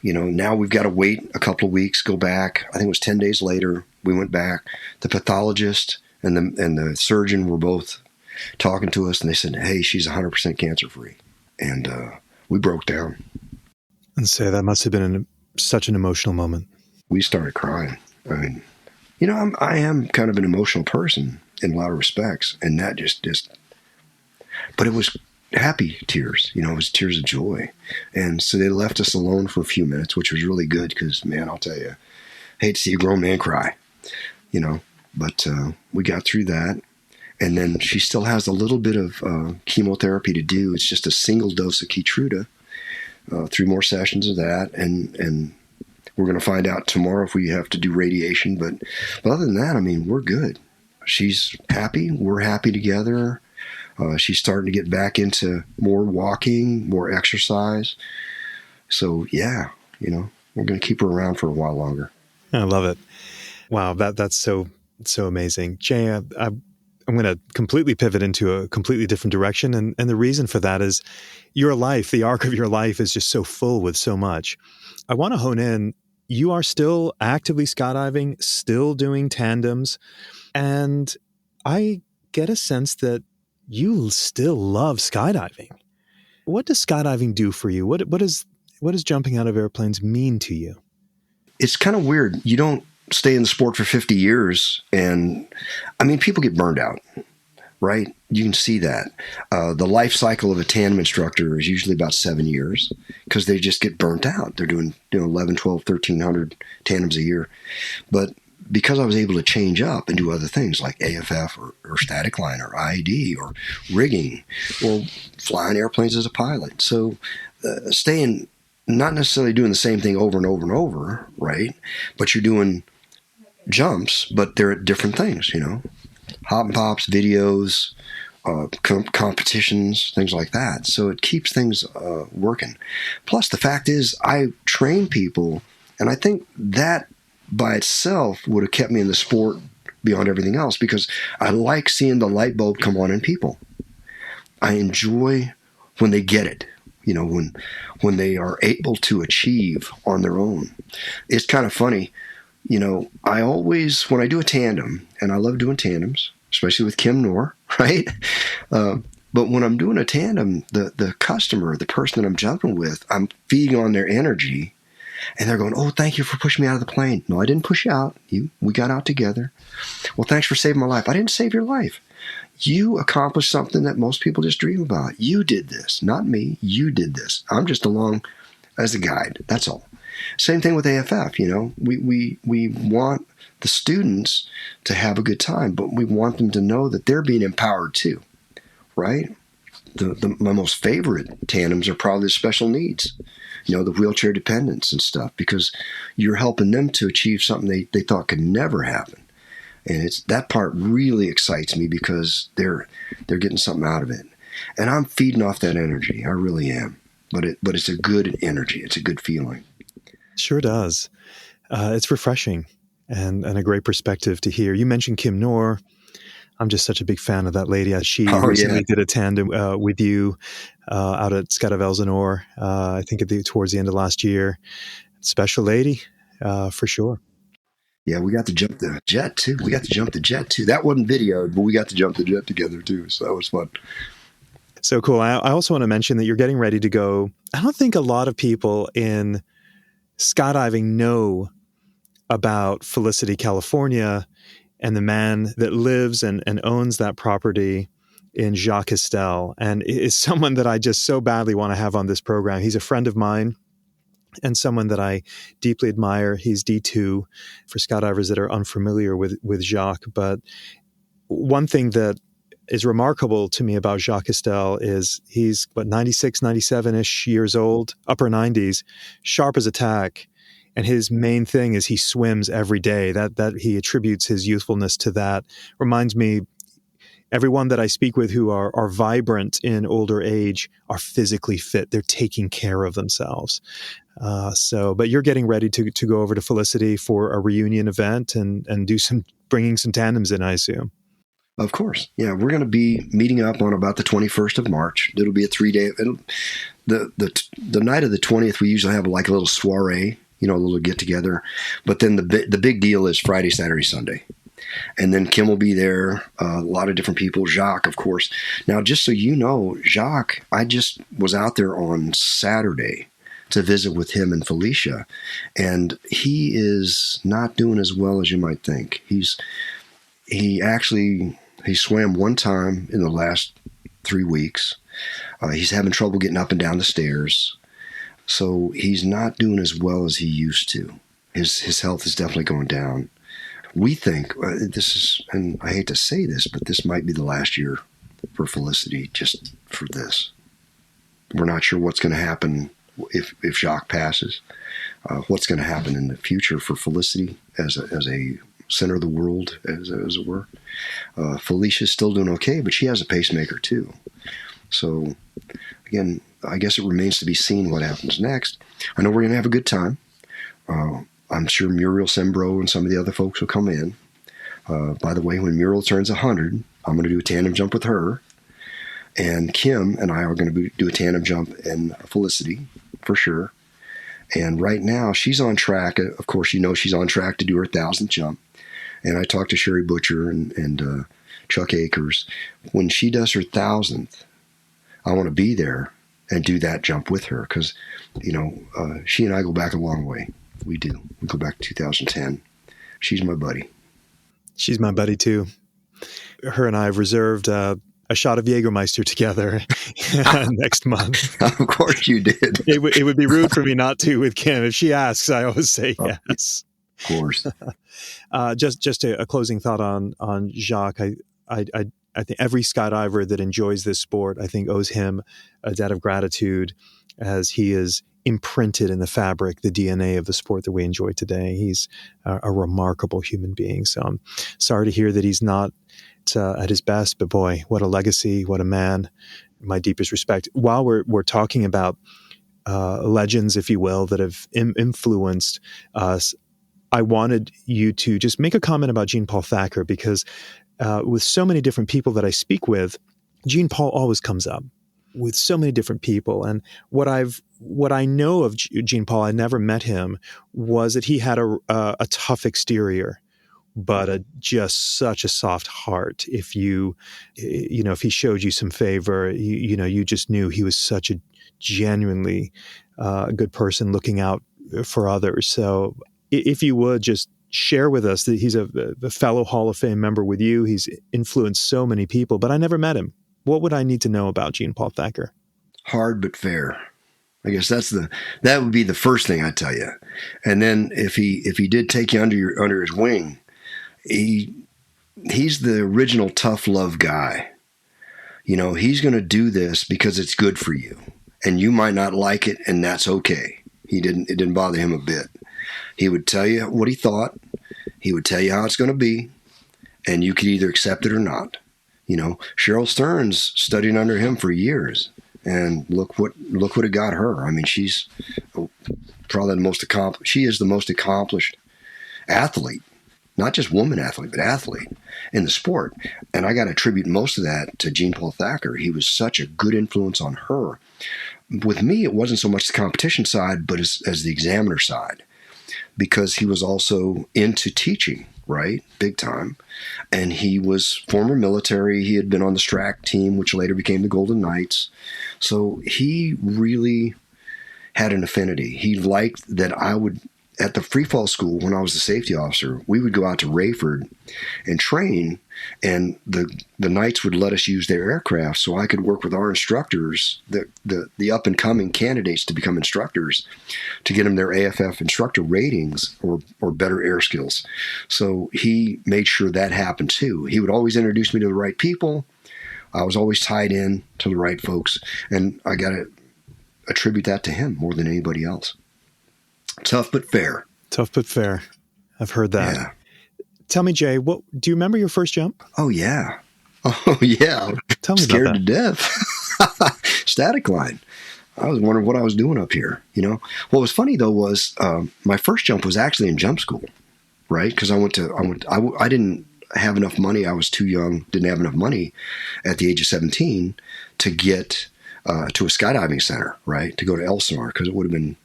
Speaker 2: now we've got to wait a couple of weeks, go back. I think it was 10 days later, we went back. The pathologist and the surgeon were both talking to us, and they said, hey, she's 100% cancer-free. And we broke down.
Speaker 1: And so that must have been such an emotional moment.
Speaker 2: We started crying. I mean, I am kind of an emotional person in a lot of respects, and that just, but it was happy tears, it was tears of joy. And so they left us alone for a few minutes, which was really good because, man, I'll tell you, I hate to see a grown man cry, but we got through that. And then she still has a little bit of chemotherapy to do. It's just a single dose of Keytruda, 3 more sessions of that, and we're going to find out tomorrow if we have to do radiation. But other than that, I mean, we're good. She's happy. We're happy together. She's starting to get back into more walking, more exercise. So, yeah, we're going to keep her around for a while longer.
Speaker 1: I love it. Wow, that's so amazing. Jay, I'm going to completely pivot into a completely different direction. And the reason for that is your life, the arc of your life is just so full with so much. I want to hone in you are still actively skydiving, still doing tandems, and I get a sense that you still love skydiving. What does skydiving do for you? What does jumping out of airplanes mean to you?
Speaker 2: It's kind of weird. You don't stay in the sport for 50 years, and I mean, people get burned out, right? You can see that. The life cycle of a tandem instructor is usually about 7 years because they just get burnt out. They're doing 11, 12, 1,300 tandems a year. But because I was able to change up and do other things like AFF or static line or IED or rigging or flying airplanes as a pilot. So staying, not necessarily doing the same thing over and over and over, right? But you're doing jumps, but they're at different things, hop and pops, videos, competitions, things like that. So it keeps things working. Plus, the fact is, I train people, and I think that by itself would have kept me in the sport beyond everything else because I like seeing the light bulb come on in people. I enjoy when they get it, when they are able to achieve on their own. It's kind of funny. I always, when I do a tandem, and I love doing tandems, especially with Kim Noor, right? But when I'm doing a tandem, the customer, the person that I'm jumping with, I'm feeding on their energy, and they're going, "Oh, thank you for pushing me out of the plane." No, I didn't push you out. We got out together. Well, thanks for saving my life. I didn't save your life. You accomplished something that most people just dream about. You did this, not me. You did this. I'm just along as a guide. That's all. Same thing with AFF. We want the students to have a good time, but we want them to know that they're being empowered too, right? My most favorite tandems are probably the special needs, the wheelchair dependents and stuff, because you're helping them to achieve something they thought could never happen. And that part really excites me because they're getting something out of it. And I'm feeding off that energy. I really am. But it's a good energy. It's a good feeling.
Speaker 1: Sure does. It's refreshing and a great perspective to hear. You mentioned Kim Noor. I'm just such a big fan of that lady. She recently did a tandem with you out at Skydive Elsinore, I think towards the end of last year. Special lady, for sure.
Speaker 2: Yeah, we got to jump the jet too. That wasn't videoed, but we got to jump the jet together too. So that was fun.
Speaker 1: So cool. I also want to mention that you're getting ready to go. I don't think a lot of people in skydiving know about Felicity, California, and the man that lives and owns that property in Jacques Estelle, and is someone that I just so badly want to have on this program. He's a friend of mine and someone that I deeply admire. He's D2 for skydivers that are unfamiliar with Jacques. But one thing that is remarkable to me about Jacques Estelle is he's 96, 97-ish years old, upper 90s, sharp as a tack. And his main thing is he swims every day. That he attributes his youthfulness to that. Reminds me, everyone that I speak with who are vibrant in older age are physically fit. They're taking care of themselves. But you're getting ready to go over to Felicity for a reunion event and bringing some tandems in, I assume.
Speaker 2: Of course. Yeah, we're going to be meeting up on about the 21st of March. It'll be a 3-day. The night of the 20th, we usually have like a little soiree, a little get together. But then the big deal is Friday, Saturday, Sunday. And then Kim will be there, a lot of different people. Jacques, of course. Now, just so you know, Jacques, I just was out there on Saturday to visit with him and Felicia. And he is not doing as well as you might think. He swam one time in the last 3 weeks. He's having trouble getting up and down the stairs. So he's not doing as well as he used to. His health is definitely going down. We think this is, and I hate to say this, but this might be the last year for Felicity just for this. We're not sure what's going to happen if Jacques passes. What's going to happen in the future for Felicity as a center of the world, as it were. Felicia's still doing okay, but she has a pacemaker too. So again, I guess it remains to be seen what happens next. I know we're going to have a good time. I'm sure Muriel Sembro and some of the other folks will come in. By the way, when Muriel turns 100, I'm going to do a tandem jump with her. And Kim and I are going to do a tandem jump in Felicity, for sure. And right now she's on track. Of course, she's on track to do her 1,000th jump. And I talked to Sherry Butcher and Chuck Akers. When she does her 1,000th, I want to be there and do that jump with her because, she and I go back a long way. We do. We go back to 2010. She's my buddy.
Speaker 1: She's my buddy too. Her and I have reserved a shot of Jägermeister together next month.
Speaker 2: Of course you did.
Speaker 1: It would be rude for me not to with Kim. If she asks, I always say yes.
Speaker 2: Of course.
Speaker 1: Just a closing thought on Jacques. I think every skydiver that enjoys this sport, I think, owes him a debt of gratitude, as he is imprinted in the fabric, the DNA of the sport that we enjoy today. He's a remarkable human being. So I'm sorry to hear that he's not at his best, but boy, what a legacy, what a man. My deepest respect. While we're talking about legends, if you will, that have influenced us, I wanted you to just make a comment about Jean Paul Thacker, because with so many different people that I speak with, Jean Paul always comes up with so many different people. And what I know of Jean Paul, I never met him, was that he had a tough exterior, but just such a soft heart. If if he showed you some favor, you just knew he was such a genuinely good person looking out for others. So if you would just share with us that he's a fellow Hall of Fame member with you. He's influenced so many people, but I never met him. What would I need to know about Jean Paul Thacker?
Speaker 2: Hard but fair. I guess that would be the first thing I'd tell you. And then if he did take you under his wing, he's the original tough love guy. He's going to do this because it's good for you, and you might not like it, and that's okay. It didn't bother him a bit. He would tell you what he thought. He would tell you how it's going to be, and you could either accept it or not. Cheryl Stearns studied under him for years, and look what it got her. I mean, she's probably the most accomplished. She is the most accomplished athlete, not just woman athlete, but athlete in the sport. And I got to attribute most of that to Jean Paul Thacker. He was such a good influence on her. With me, it wasn't so much the competition side, but as the examiner side, because he was also into teaching, right? Big time. And he was former military. He had been on the STRAC team, which later became the Golden Knights. So he really had an affinity. He liked that I would, at the free fall school, when I was the safety officer, we would go out to Rayford and train, and the Knights would let us use their aircraft so I could work with our instructors, the up-and-coming candidates to become instructors, to get them their AFF instructor ratings or better air skills. So he made sure that happened too. He would always introduce me to the right people. I was always tied in to the right folks, and I got to attribute that to him more than anybody else. Tough but fair.
Speaker 1: Tough but fair. I've heard that.
Speaker 2: Yeah.
Speaker 1: Tell me, Jay, do you remember your first jump?
Speaker 2: Oh, yeah. Oh, yeah.
Speaker 1: Tell me
Speaker 2: Scared
Speaker 1: about that.
Speaker 2: to death. Static line. I was wondering what I was doing up here. What was funny though was my first jump was actually in jump school, right? Because I didn't have enough money. I was too young. Didn't have enough money at the age of 17 to get to a skydiving center, right? To go to Elsinore, because it would have been,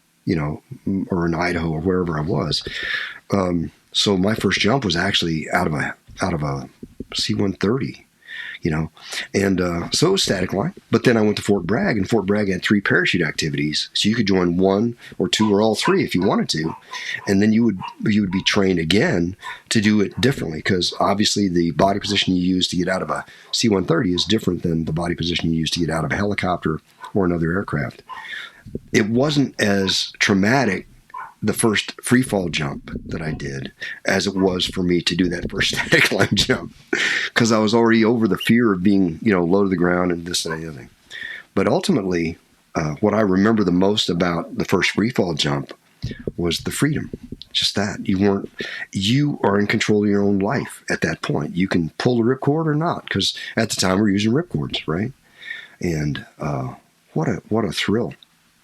Speaker 2: or in Idaho or wherever I was. So my first jump was actually out of a C-130, and so it was static line. But then I went to Fort Bragg, and Fort Bragg had 3 parachute activities, so you could join 1 or 2 or all 3 if you wanted to, and then you would be trained again to do it differently, because obviously the body position you use to get out of a C-130 is different than the body position you use to get out of a helicopter or another aircraft. It wasn't as traumatic, the first free fall jump that I did, as it was for me to do that first static line jump, because I was already over the fear of being, low to the ground and this and the other thing. But ultimately, what I remember the most about the first free fall jump was the freedom. Just that you are in control of your own life at that point. You can pull the ripcord or not, because at the time we're using ripcords, right? And what a thrill.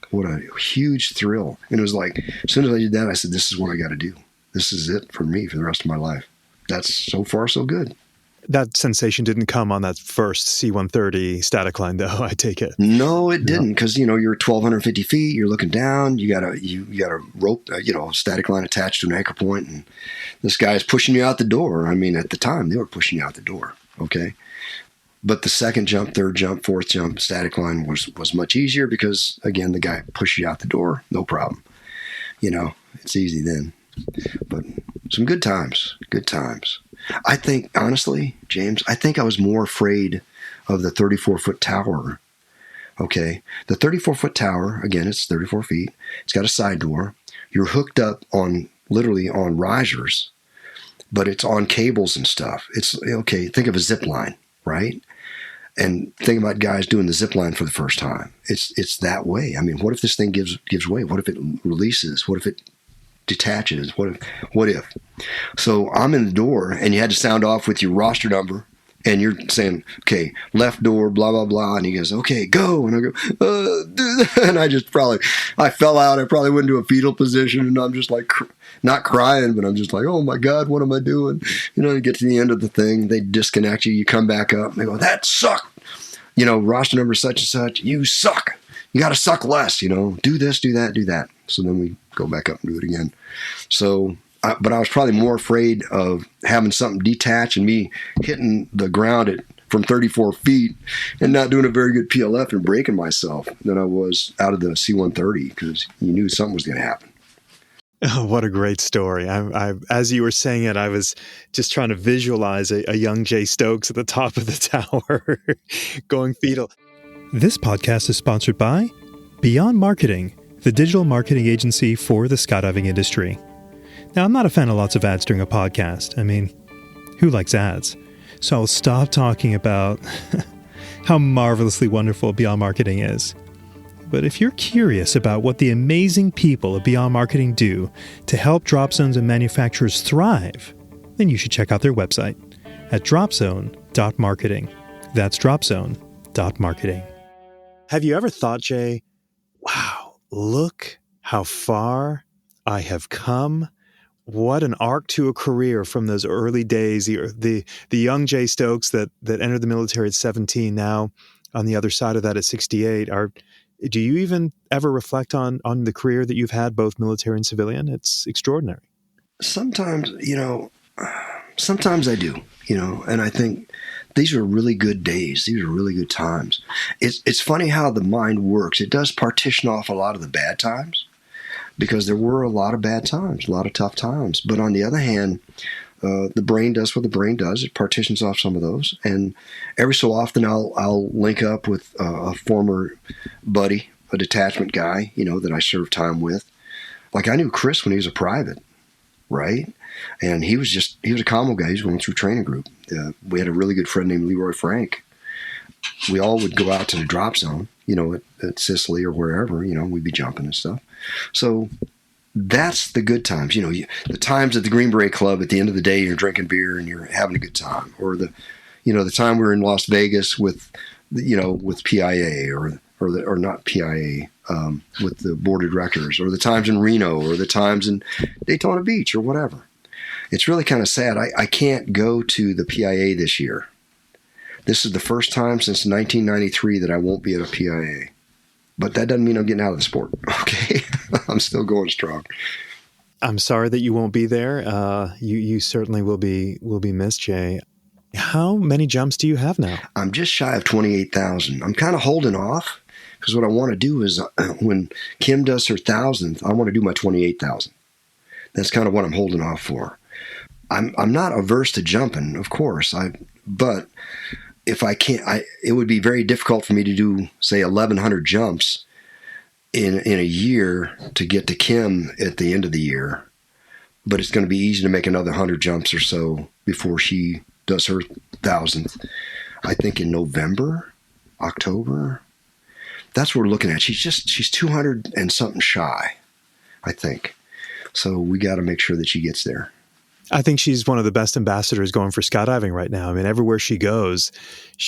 Speaker 2: What a huge thrill. And it was like, as soon as I did that, I said, this is what I got to do. This is it for me for the rest of my life. That's so far so good.
Speaker 1: That sensation didn't come on that first C-130 static climb, though, I take it.
Speaker 2: No, it didn't, because you're 1,250 feet. You're looking down. You got a rope, static line attached to an anchor point, and this guy's pushing you out the door. I mean, at the time, they were pushing you out the door. Okay, but the second jump, third jump, fourth jump, static line was much easier because, again, the guy pushed you out the door. No problem. It's easy then. But some good times. Good times. I think, honestly, James, I was more afraid of the 34-foot tower. Okay. The 34-foot tower, again, it's 34 feet. It's got a side door. You're hooked up literally on risers, but it's on cables and stuff. It's okay. Think of a zip line, right? And think about guys doing the zip line for the first time. It's that way. I mean, what if this thing gives way? What if it releases? What if it detaches? What if? So I'm in the door, and you had to sound off with your roster number, and you're saying, okay, left door, blah, blah, blah. And he goes, okay, go. And I go, and I fell out. I probably went into a fetal position, and I'm just like, not crying, but I'm just like, oh my God, what am I doing? You get to the end of the thing, they disconnect you, you come back up, and they go, that sucked. Roster number such and such, you suck. You got to suck less, do this, do that, do that. So then we go back up and do it again. So, but I was probably more afraid of having something detach and me hitting the ground from 34 feet and not doing a very good PLF and breaking myself than I was out of the C-130, because you knew something was going to happen.
Speaker 1: Oh, what a great story. As you were saying it, I was just trying to visualize a young Jay Stokes at the top of the tower going fetal. This podcast is sponsored by Beyond Marketing, the digital marketing agency for the skydiving industry. Now, I'm not a fan of lots of ads during a podcast. I mean, who likes ads? So I'll stop talking about how marvelously wonderful Beyond Marketing is. But if you're curious about what the amazing people at Beyond Marketing do to help drop zones and manufacturers thrive, then you should check out their website at dropzone.marketing. That's dropzone.marketing. Have you ever thought, Jay, wow, look how far I have come? What an arc to a career from those early days, the young Jay Stokes that entered the military at 17, now on the other side of that at 68. Do you even ever reflect on the career that you've had, both military and civilian? It's extraordinary.
Speaker 2: Sometimes I do, and I think these are really good days. These are really good times. It's funny how the mind works. It does partition off a lot of the bad times, because there were a lot of bad times, a lot of tough times. But on the other hand, the brain does what the brain does. It partitions off some of those. And every so often I'll link up with a former buddy, a detachment guy, that I served time with. Like, I knew Chris when he was a private, right? And he was a combo guy. He was going through training group. We had a really good friend named Leroy Frank. We all would go out to the drop zone, at Sicily or wherever, we'd be jumping and stuff. So that's the good times. The times at the Green Beret Club at the end of the day, you're drinking beer and you're having a good time. Or the time we were in Las Vegas with PIA or not PIA, with the board of directors, or the times in Reno, or the times in Daytona Beach, or whatever. It's really kind of sad. I can't go to the PIA this year. This is the first time since 1993 that I won't be at a PIA. But that doesn't mean I'm getting out of the sport, okay? I'm still going strong.
Speaker 1: I'm sorry that you won't be there. You certainly will be missed, Jay. How many jumps do you have now?
Speaker 2: I'm just shy of 28,000. I'm kind of holding off, because what I want to do is when Kim does her 1,000th, I want to do my 28,000. That's kind of what I'm holding off for. I'm not averse to jumping, of course. But if I can't, it would be very difficult for me to do, say, 1,100 jumps in a year to get to Kim at the end of the year. But it's going to be easy to make another 100 jumps or so before she does her 1,000th. I think in November, October. That's what we're looking at. She's 200 and something shy, I think. So we got to make sure that she gets there.
Speaker 1: I think she's one of the best ambassadors going for skydiving right now. I mean, everywhere she goes,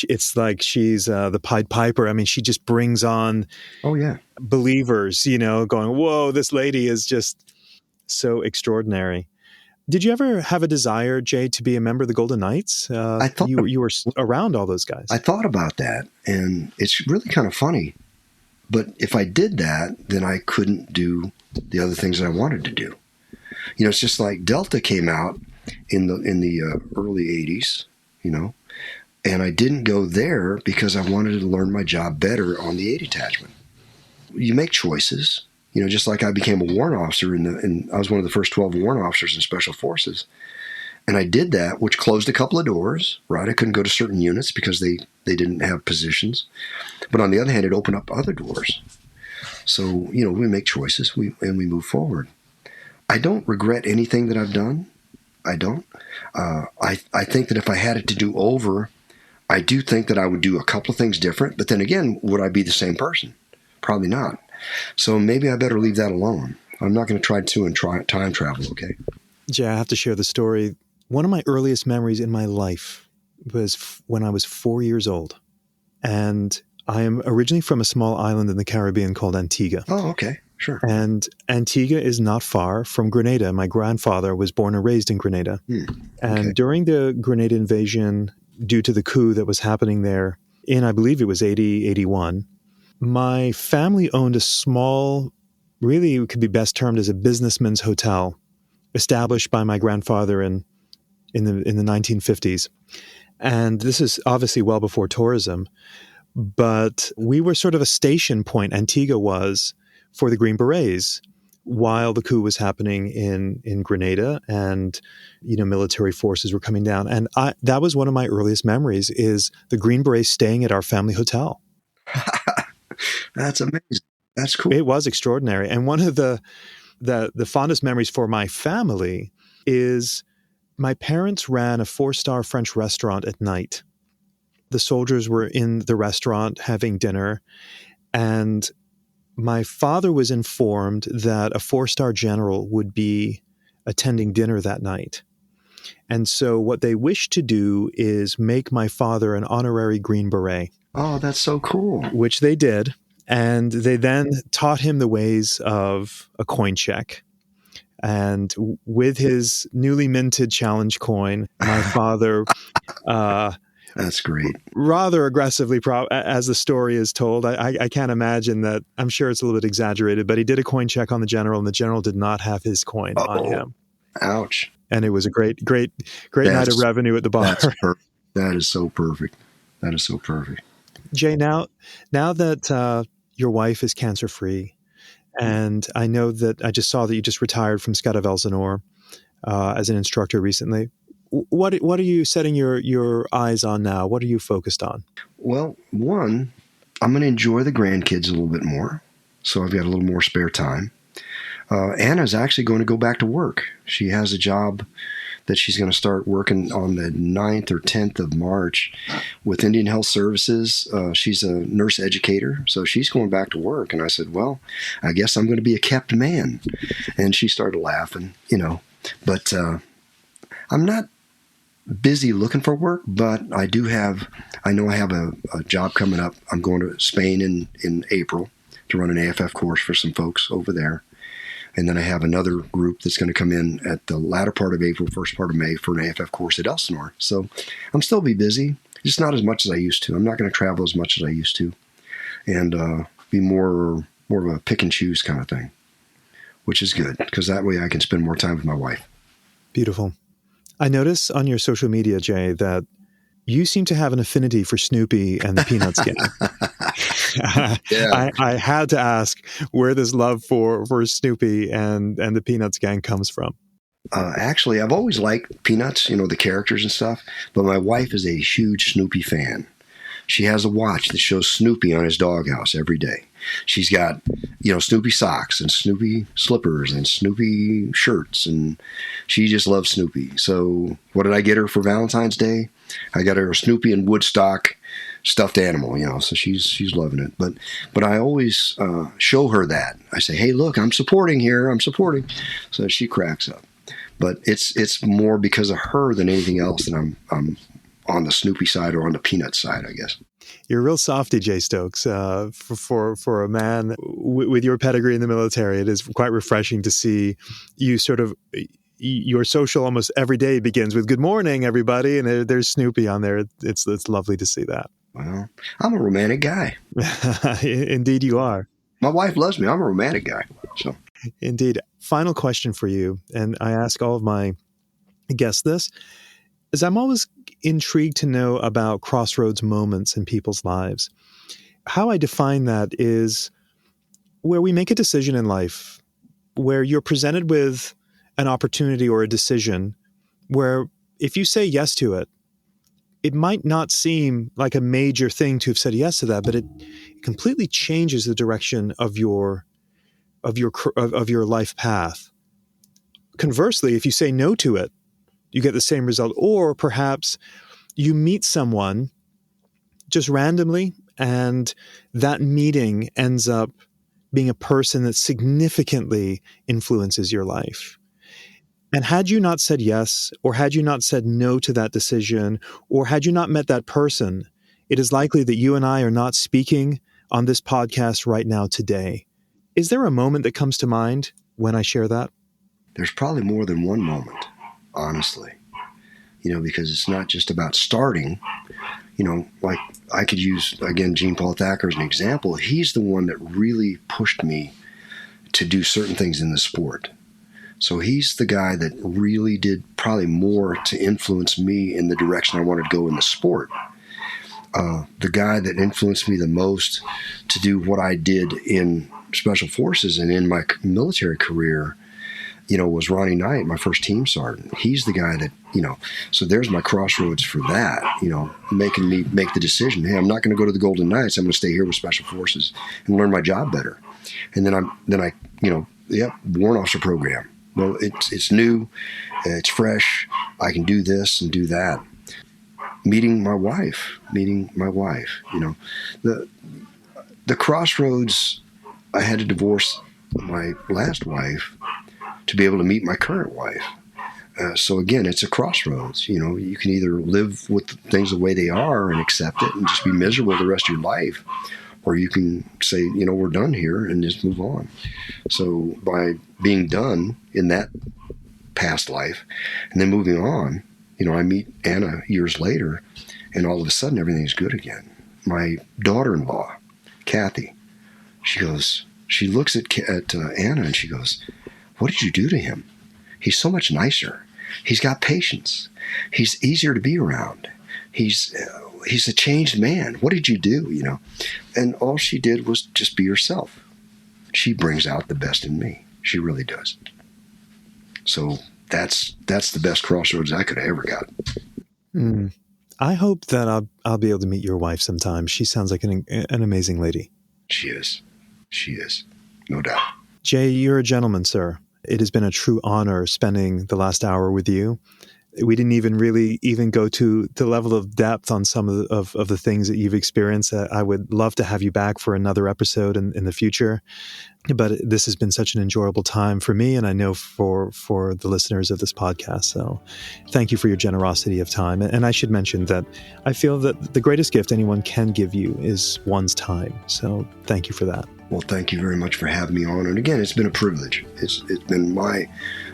Speaker 1: it's like she's the Pied Piper. I mean, she just brings on believers, going, whoa, this lady is just so extraordinary. Did you ever have a desire, Jay, to be a member of the Golden Knights?
Speaker 2: I thought
Speaker 1: You were around all those guys.
Speaker 2: I thought about that, and it's really kind of funny. But if I did that, then I couldn't do the other things that I wanted to do. It's just like Delta came out in the early '80s, and I didn't go there because I wanted to learn my job better on the 8 attachment. You make choices, just like I became a warrant officer, and I was one of the first 12 warrant officers in Special Forces. And I did that, which closed a couple of doors, right? I couldn't go to certain units because they didn't have positions. But on the other hand, it opened up other doors. So, we make choices and we move forward. I don't regret anything that I've done. I don't. I think that if I had it to do over, I do think that I would do a couple of things different. But then again, would I be the same person? Probably not. So maybe I better leave that alone. I'm not going to try time travel, okay?
Speaker 1: Jay, I have to share the story. One of my earliest memories in my life was when I was 4 years old. And I am originally from a small island in the Caribbean called Antigua.
Speaker 2: Oh, okay. Sure.
Speaker 1: And Antigua is not far from Grenada. My grandfather was born and raised in Grenada. And during the Grenada invasion, due to the coup that was happening there in, I believe it was 81, my family owned a small, really it could be best termed as a businessman's hotel, established by my grandfather in the 1950s. And this is obviously well before tourism, but we were sort of a station point, Antigua was, for the Green Berets while the coup was happening in Grenada and, military forces were coming down. And that was one of my earliest memories is the Green Berets staying at our family hotel.
Speaker 2: That's amazing. That's cool.
Speaker 1: It was extraordinary. And one of the fondest memories for my family is my parents ran a 4-star French restaurant at night. The soldiers were in the restaurant having dinner, and my father was informed that a 4-star general would be attending dinner that night. And so what they wished to do is make my father an honorary Green Beret.
Speaker 2: Oh, that's so cool.
Speaker 1: Which they did. And they then taught him the ways of a coin check. And with his newly minted challenge coin, my father...
Speaker 2: That's great.
Speaker 1: Rather aggressively, as the story is told. I can't imagine that. I'm sure it's a little bit exaggerated, but he did a coin check on the general, and the general did not have his coin on him.
Speaker 2: Ouch.
Speaker 1: And it was a great night of revenue at the bar.
Speaker 2: That is so perfect. That is so perfect.
Speaker 1: Jay, now that your wife is cancer-free, and I know that I just saw that you just retired from Skydive Elsinore as an instructor recently. What are you setting your eyes on now? What are you focused on?
Speaker 2: Well, one, I'm going to enjoy the grandkids a little bit more, so I've got a little more spare time. Anna's actually going to go back to work. She has a job that she's going to start working on the 9th or 10th of March with Indian Health Services. She's a nurse educator, so she's going back to work. And I said, well, I guess I'm going to be a kept man. And she started laughing, But I'm not busy looking for work, but I know I have a job coming up. I'm going to Spain in April to run an AFF course for some folks over there. And then I have another group that's going to come in at the latter part of April, first part of May for an AFF course at Elsinore. So I'm still be busy, just not as much as I used to. I'm not going to travel as much as I used to, and be more of a pick and choose kind of thing, which is good because that way I can spend more time with my wife.
Speaker 1: Beautiful. I notice on your social media, Jay, that you seem to have an affinity for Snoopy and the Peanuts gang.
Speaker 2: Yeah.
Speaker 1: I had to ask where this love for Snoopy and the Peanuts gang comes from.
Speaker 2: Actually, I've always liked Peanuts, the characters and stuff, but my wife is a huge Snoopy fan. She has a watch that shows Snoopy on his doghouse every day. She's got, Snoopy socks and Snoopy slippers and Snoopy shirts, and she just loves Snoopy. So what did I get her for Valentine's Day? I got her a Snoopy and Woodstock stuffed animal, so she's loving it. But I always show her that. I say, hey, look, I'm supporting here. I'm supporting. So she cracks up. But it's more because of her than anything else that I'm on the Snoopy side or on the Peanut side, I guess.
Speaker 1: You're a real softy, Jay Stokes. For a man with your pedigree in the military, it is quite refreshing to see you sort of your social almost every day begins with "Good morning, everybody," and there's Snoopy on there. It's lovely to see that.
Speaker 2: Well, I'm a romantic guy.
Speaker 1: Indeed, you are.
Speaker 2: My wife loves me. I'm a romantic guy. So,
Speaker 1: indeed. Final question for you, and I ask all of my guests this, is I'm always intrigued to know about crossroads moments in people's lives. How I define that is where we make a decision in life, where you're presented with an opportunity or a decision where if you say yes to it, it might not seem like a major thing to have said yes to that, but it completely changes the direction of your life path. Conversely, if you say no to it, you get the same result. Or perhaps you meet someone just randomly, and that meeting ends up being a person that significantly influences your life. And had you not said yes, or had you not said no to that decision, or had you not met that person, it is likely that you and I are not speaking on this podcast right now today. Is there a moment that comes to mind when I share that?
Speaker 2: there's probably more than one moment, honestly. Because it's not just about starting. Like I could use, again, Gene Paul Thacker as an example. He's the one that really pushed me to do certain things in the sport. So he's the guy that really did probably more to influence me in the direction I wanted to go in the sport. The guy that influenced me the most to do what I did in Special Forces and in my military career, was Ronnie Knight, my first team sergeant. He's the guy that, so there's my crossroads for that, making me make the decision. Hey, I'm not going to go to the Golden Knights. I'm going to stay here with Special Forces and learn my job better. And then I warrant officer program. Well, it's new, it's fresh. I can do this and do that. Meeting my wife, the crossroads. I had to divorce my last wife to be able to meet my current wife. So again, it's a crossroads. You can either live with things the way they are and accept it and just be miserable the rest of your life, or you can say, we're done here and just move on. So by being done in that past life and then moving on, I meet Anna years later, and all of a sudden everything's good again. My daughter-in-law, Kathy, she looks at Anna and she goes, "What did you do to him? He's so much nicer. He's got patience. He's easier to be around. He's a changed man. What did you do?" And all she did was just be herself. She brings out the best in me. She really does. So that's the best crossroads I could have ever got.
Speaker 1: I hope that I'll be able to meet your wife sometime. She sounds like an amazing lady.
Speaker 2: She is, no doubt.
Speaker 1: Jay, you're a gentleman, sir. It has been a true honor spending the last hour with you. We didn't even go to the level of depth on some of the things that you've experienced. I would love to have you back for another episode in the future. But this has been such an enjoyable time for me, and I know for the listeners of this podcast. So thank you for your generosity of time. And I should mention that I feel that the greatest gift anyone can give you is one's time. So thank you for that.
Speaker 2: Well, thank you very much for having me on. And again, it's been a privilege. It's been my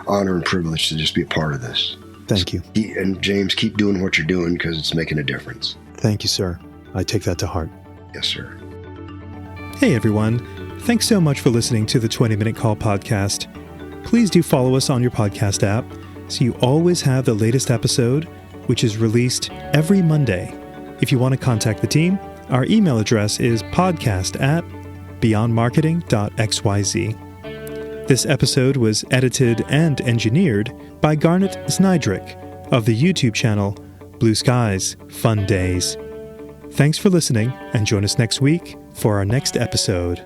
Speaker 2: honor and privilege to just be a part of this.
Speaker 1: Thank you.
Speaker 2: And James, keep doing what you're doing because it's making a difference.
Speaker 1: Thank you, sir. I take that to heart.
Speaker 2: Yes, sir.
Speaker 1: Hey, everyone. Thanks so much for listening to the 20-Minute Call podcast. Please do follow us on your podcast app so you always have the latest episode, which is released every Monday. If you want to contact the team, our email address is podcast@beyondmarketing.xyz. This episode was edited and engineered by Garnet Znydrick of the YouTube channel Blue Skies Fun Days. Thanks for listening, and join us next week for our next episode.